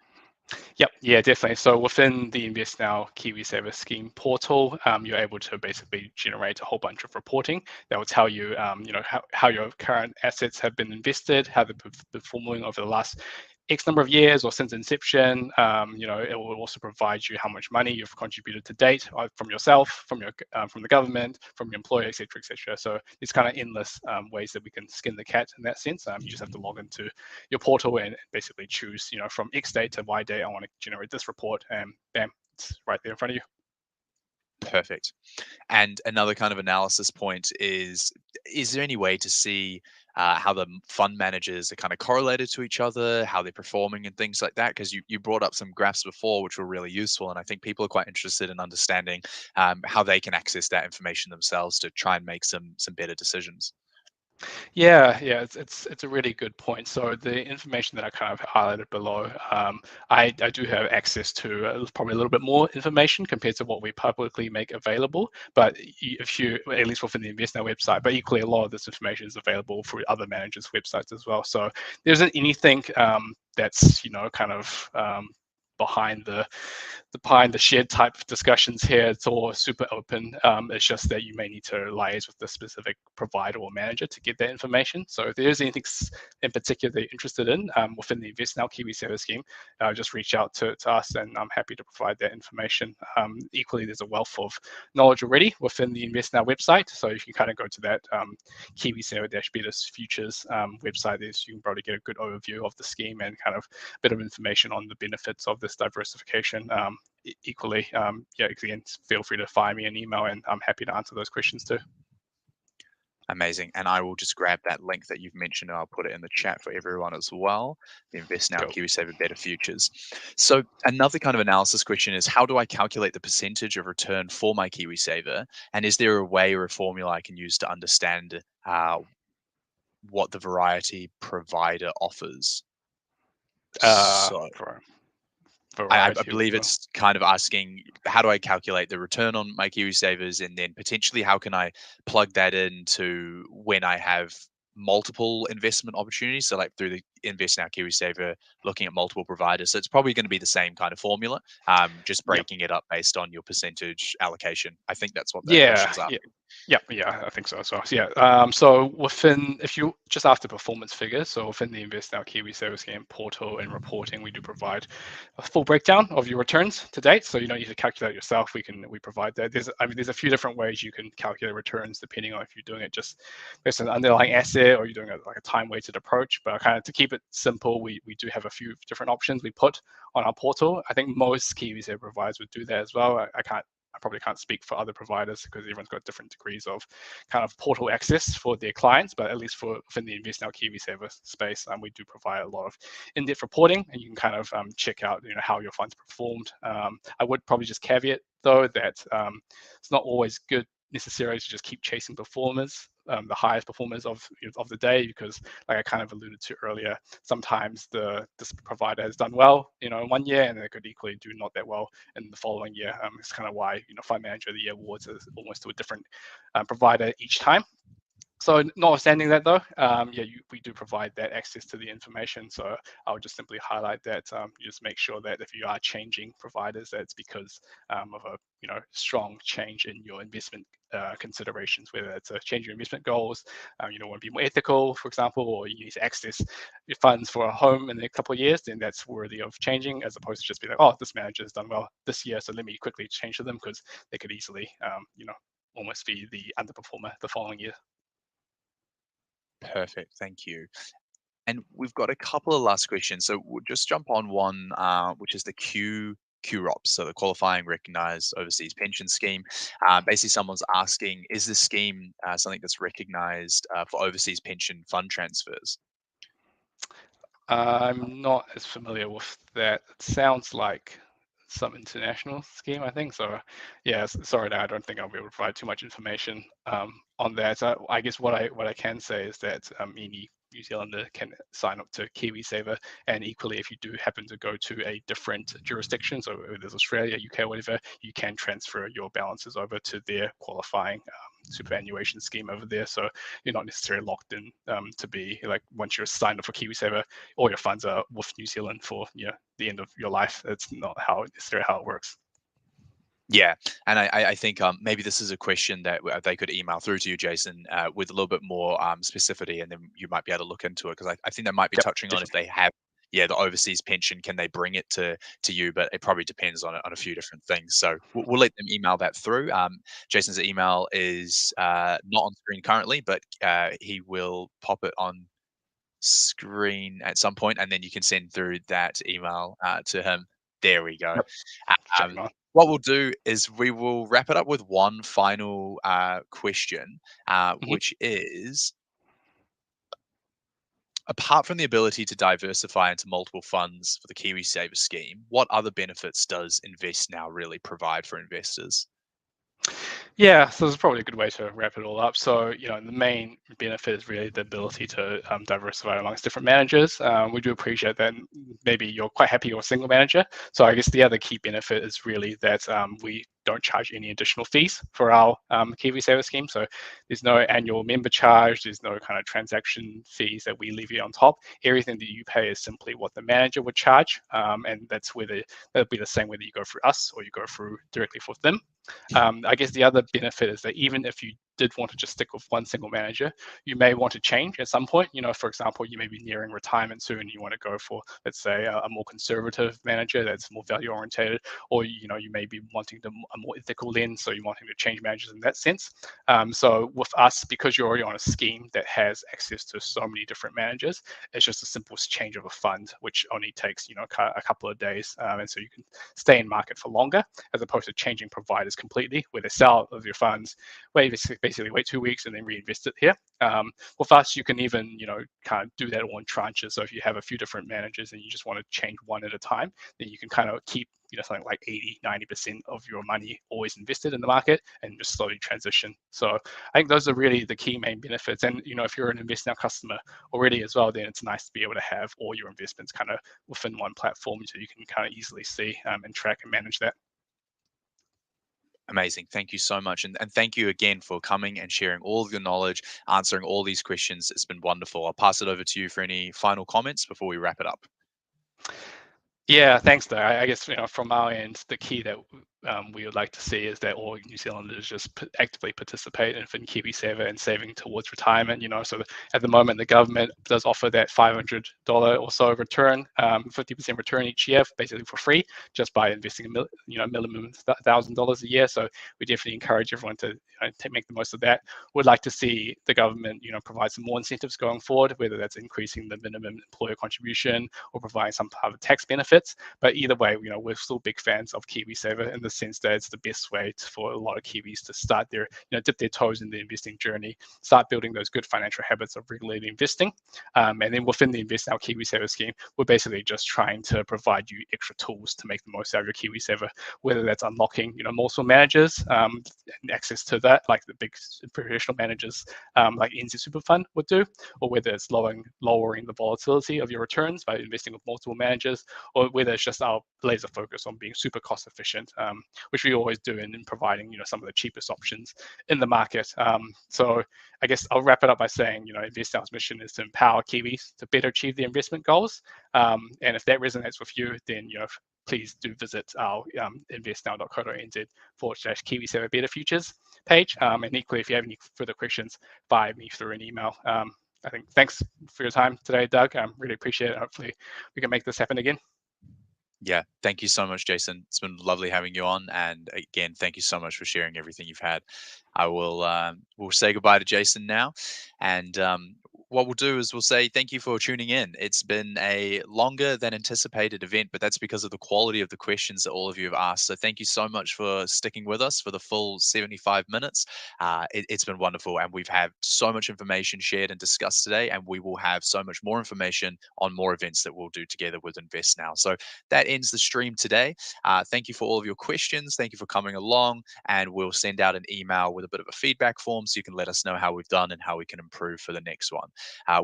[SPEAKER 2] Yep, yeah, definitely. So within the InvestNow KiwiSaver Scheme portal, you're able to basically generate a whole bunch of reporting that will tell you, how your current assets have been invested, how they've been performing over the last X number of years or since inception. It will also provide you how much money you've contributed to date from yourself, from the government, from your employer, etc., etc. So it's kind of endless ways that we can skin the cat in that sense. You just have to log into your portal and basically choose, from X date to Y date, I want to generate this report, and bam, it's right there in front of you.
[SPEAKER 1] Perfect. And another kind of analysis point is there any way to see how the fund managers are kind of correlated to each other, how they're performing, and things like that. Because you brought up some graphs before, which were really useful, and I think people are quite interested in understanding how they can access that information themselves to try and make some better decisions.
[SPEAKER 2] Yeah, it's a really good point. So the information that I kind of highlighted below, I do have access to probably a little bit more information compared to what we publicly make available. But if you, at least within the InvestNow website, but equally a lot of this information is available through other managers' websites as well. So there isn't anything that's kind of behind the shed type of discussions here. It's all super open. It's just that you may need to liaise with the specific provider or manager to get that information. So if there's anything in particular that you're interested in within the InvestNow KiwiSaver scheme, just reach out to us, and I'm happy to provide that information. Equally, there's a wealth of knowledge already within the InvestNow website, so you can kind of go to that KiwiSaver-Betas Futures website. You can probably get a good overview of the scheme and kind of a bit of information on the benefits of this diversification. Equally, again, feel free to fire me an email, and I'm happy to answer those questions too.
[SPEAKER 1] Amazing. And I will just grab that link that you've mentioned and I'll put it in the chat for everyone as well. The InvestNow
[SPEAKER 2] Cool.
[SPEAKER 1] KiwiSaver Better Futures. So another kind of analysis question is, how do I calculate the percentage of return for my KiwiSaver? And is there a way or a formula I can use to understand what the variety provider offers? So
[SPEAKER 2] For
[SPEAKER 1] I
[SPEAKER 2] variety of
[SPEAKER 1] believe it's kind of asking, how do I calculate the return on my KiwiSavers, and then potentially how can I plug that into when I have multiple investment opportunities? So like through the Invest Now KiwiSaver, looking at multiple providers. So it's probably going to be the same kind of formula, just
[SPEAKER 2] Yep.
[SPEAKER 1] breaking it up based on your percentage allocation. I think that's what that
[SPEAKER 2] Yeah,
[SPEAKER 1] question's
[SPEAKER 2] yeah.
[SPEAKER 1] asking.
[SPEAKER 2] Yeah, I think so as well. So, yeah, so within, if you just after performance figures, so within the InvestNow KiwiSaver Scheme portal and reporting, we do provide a full breakdown of your returns to date. So you don't need to calculate yourself. We provide that. There's a few different ways you can calculate returns depending on if you're doing it just based on the underlying asset or you're doing it like a time weighted approach. But kind of to keep it simple, we do have a few different options we put on our portal. I think most KiwiSaver providers would do that as well. I probably can't speak for other providers because everyone's got different degrees of kind of portal access for their clients, but at least within the InvestNow KiwiSaver space, we do provide a lot of in-depth reporting, and you can kind of check out how your funds performed. I would probably just caveat though that it's not always good necessarily to just keep chasing performers, the highest performers of the day, because like I kind of alluded to earlier, sometimes this provider has done well, in 1 year, and they could equally do not that well in the following year. It's kind of why Fund Manager of the Year awards is almost to a different provider each time. So notwithstanding that though, we do provide that access to the information. So I would just simply highlight that you just make sure that if you are changing providers, that it's because of a strong change in your investment considerations, whether it's a change in your investment goals, you don't want to be more ethical, for example, or you need to access your funds for a home in a couple of years, then that's worthy of changing, as opposed to just be like, oh, this manager has done well this year, so let me quickly change to them, because they could easily, almost be the underperformer the following year.
[SPEAKER 1] Perfect. Thank you. And we've got a couple of last questions. So we'll just jump on one, which is the QROPS, so the Qualifying Recognized Overseas Pension Scheme. Basically, someone's asking, is this scheme something that's recognized for overseas pension fund transfers?
[SPEAKER 2] I'm not as familiar with that. It sounds like some international scheme, I think. So, yeah, sorry, I don't think I'll be able to provide too much information on that. I guess what I can say is that any New Zealander can sign up to KiwiSaver, and equally, if you do happen to go to a different jurisdiction, so whether there's Australia, UK, whatever, you can transfer your balances over to their qualifying superannuation scheme over there. So you're not necessarily locked in to be like, once you're signed up for KiwiSaver, all your funds are with New Zealand for the end of your life. It's not necessarily how it works.
[SPEAKER 1] Yeah, and I think maybe this is a question that they could email through to you, Jason, with a little bit more specificity, and then you might be able to look into it, because I think they might be
[SPEAKER 2] Yep,
[SPEAKER 1] touching on if
[SPEAKER 2] definitely.
[SPEAKER 1] they have, yeah, the overseas pension, can they bring it to you? But it probably depends on a few different things. So we'll let them email that through. Jason's email is not on screen currently, but he will pop it on screen at some point, and then you can send through that email to him. There we go.
[SPEAKER 2] Yep, chatting
[SPEAKER 1] Um,
[SPEAKER 2] on.
[SPEAKER 1] what we'll do is we will wrap it up with one final question,
[SPEAKER 2] Hmm.
[SPEAKER 1] which is, Apart from the ability to diversify into multiple funds for the KiwiSaver scheme, what other benefits does InvestNow really provide for investors?
[SPEAKER 2] Yeah, so it's probably a good way to wrap it all up. So, the main benefit is really the ability to diversify amongst different managers. We do appreciate that maybe you're quite happy you're a single manager. So I guess the other key benefit is really that we don't charge any additional fees for our KiwiSaver scheme. So there's no annual member charge. There's no kind of transaction fees that we levy on top. Everything that you pay is simply what the manager would charge, and that'll be the same whether you go through us or you go through directly for them. I guess the other benefit is that even if you did want to just stick with one single manager, you may want to change at some point. For example, you may be nearing retirement soon. You want to go for, let's say, a more conservative manager that's more value oriented, or you may be wanting a more ethical lens, so you're wanting to change managers in that sense. So with us, because you're already on a scheme that has access to so many different managers, it's just a simple change of a fund, which only takes a couple of days, and so you can stay in market for longer, as opposed to changing providers completely, where they sell of your funds, basically wait 2 weeks and then reinvest it here. With us, you can even kind of do that all in tranches. So if you have a few different managers and you just want to change one at a time, then you can kind of keep something like 80-90% of your money always invested in the market and just slowly transition. So I think those are really the key main benefits. And if you're an InvestNow customer already as well, then it's nice to be able to have all your investments kind of within one platform, so you can kind of easily see and track and manage that.
[SPEAKER 1] Amazing. Thank you so much. And thank you again for coming and sharing all of your knowledge, answering all these questions. It's been wonderful. I'll pass it over to you for any final comments before we wrap it up.
[SPEAKER 2] Yeah, thanks. Though I guess from our end, the key that we would like to see is that all New Zealanders just actively participate in KiwiSaver and saving towards retirement. So at the moment, the government does offer that $500 or so return, 50% return each year, basically for free, just by investing minimum $1,000 a year. So we definitely encourage everyone to make the most of that. We'd like to see the government provide some more incentives going forward, whether that's increasing the minimum employer contribution or providing some type of tax benefits. But either way, we're still big fans of KiwiSaver in the sense that it's the best way for a lot of Kiwis to start their, dip their toes in the investing journey, start building those good financial habits of regularly investing. And then within the InvestNow KiwiSaver scheme, we're basically just trying to provide you extra tools to make the most out of your KiwiSaver, whether that's unlocking, more small managers and access to that, like the big professional managers like NZ Super Fund would do, or whether it's lowering the volatility of your returns by investing with multiple managers, or whether it's just our laser focus on being super cost efficient, which we always do in providing some of the cheapest options in the market. So I guess I'll wrap it up by saying InvestNow's mission is to empower Kiwis to better achieve their investment goals. And if that resonates with you, then please do visit our investnow.co.nz/KiwiSaver Better Futures page. And equally, if you have any further questions, fire me through an email. I think thanks for your time today, Doug. I really appreciate it. Hopefully we can make this happen again.
[SPEAKER 1] Yeah, thank you so much, Jason. It's been lovely having you on, and again, thank you so much for sharing everything you've had. I will we'll say goodbye to Jason now, and what we'll do is we'll say thank you for tuning in. It's been a longer than anticipated event, but that's because of the quality of the questions that all of you have asked. So thank you so much for sticking with us for the full 75 minutes. It's been wonderful, and we've had so much information shared and discussed today, and we will have so much more information on more events that we'll do together with Invest Now. So that ends the stream today. Thank you for all of your questions. Thank you for coming along, and we'll send out an email with a bit of a feedback form so you can let us know how we've done and how we can improve for the next one.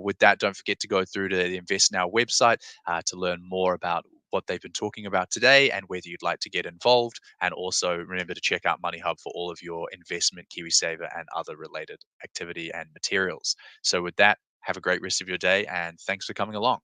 [SPEAKER 1] With that, don't forget to go through to the Invest Now website to learn more about what they've been talking about today and whether you'd like to get involved. And also remember to check out MoneyHub for all of your investment, KiwiSaver, and other related activity and materials. So with that, have a great rest of your day, and thanks for coming along.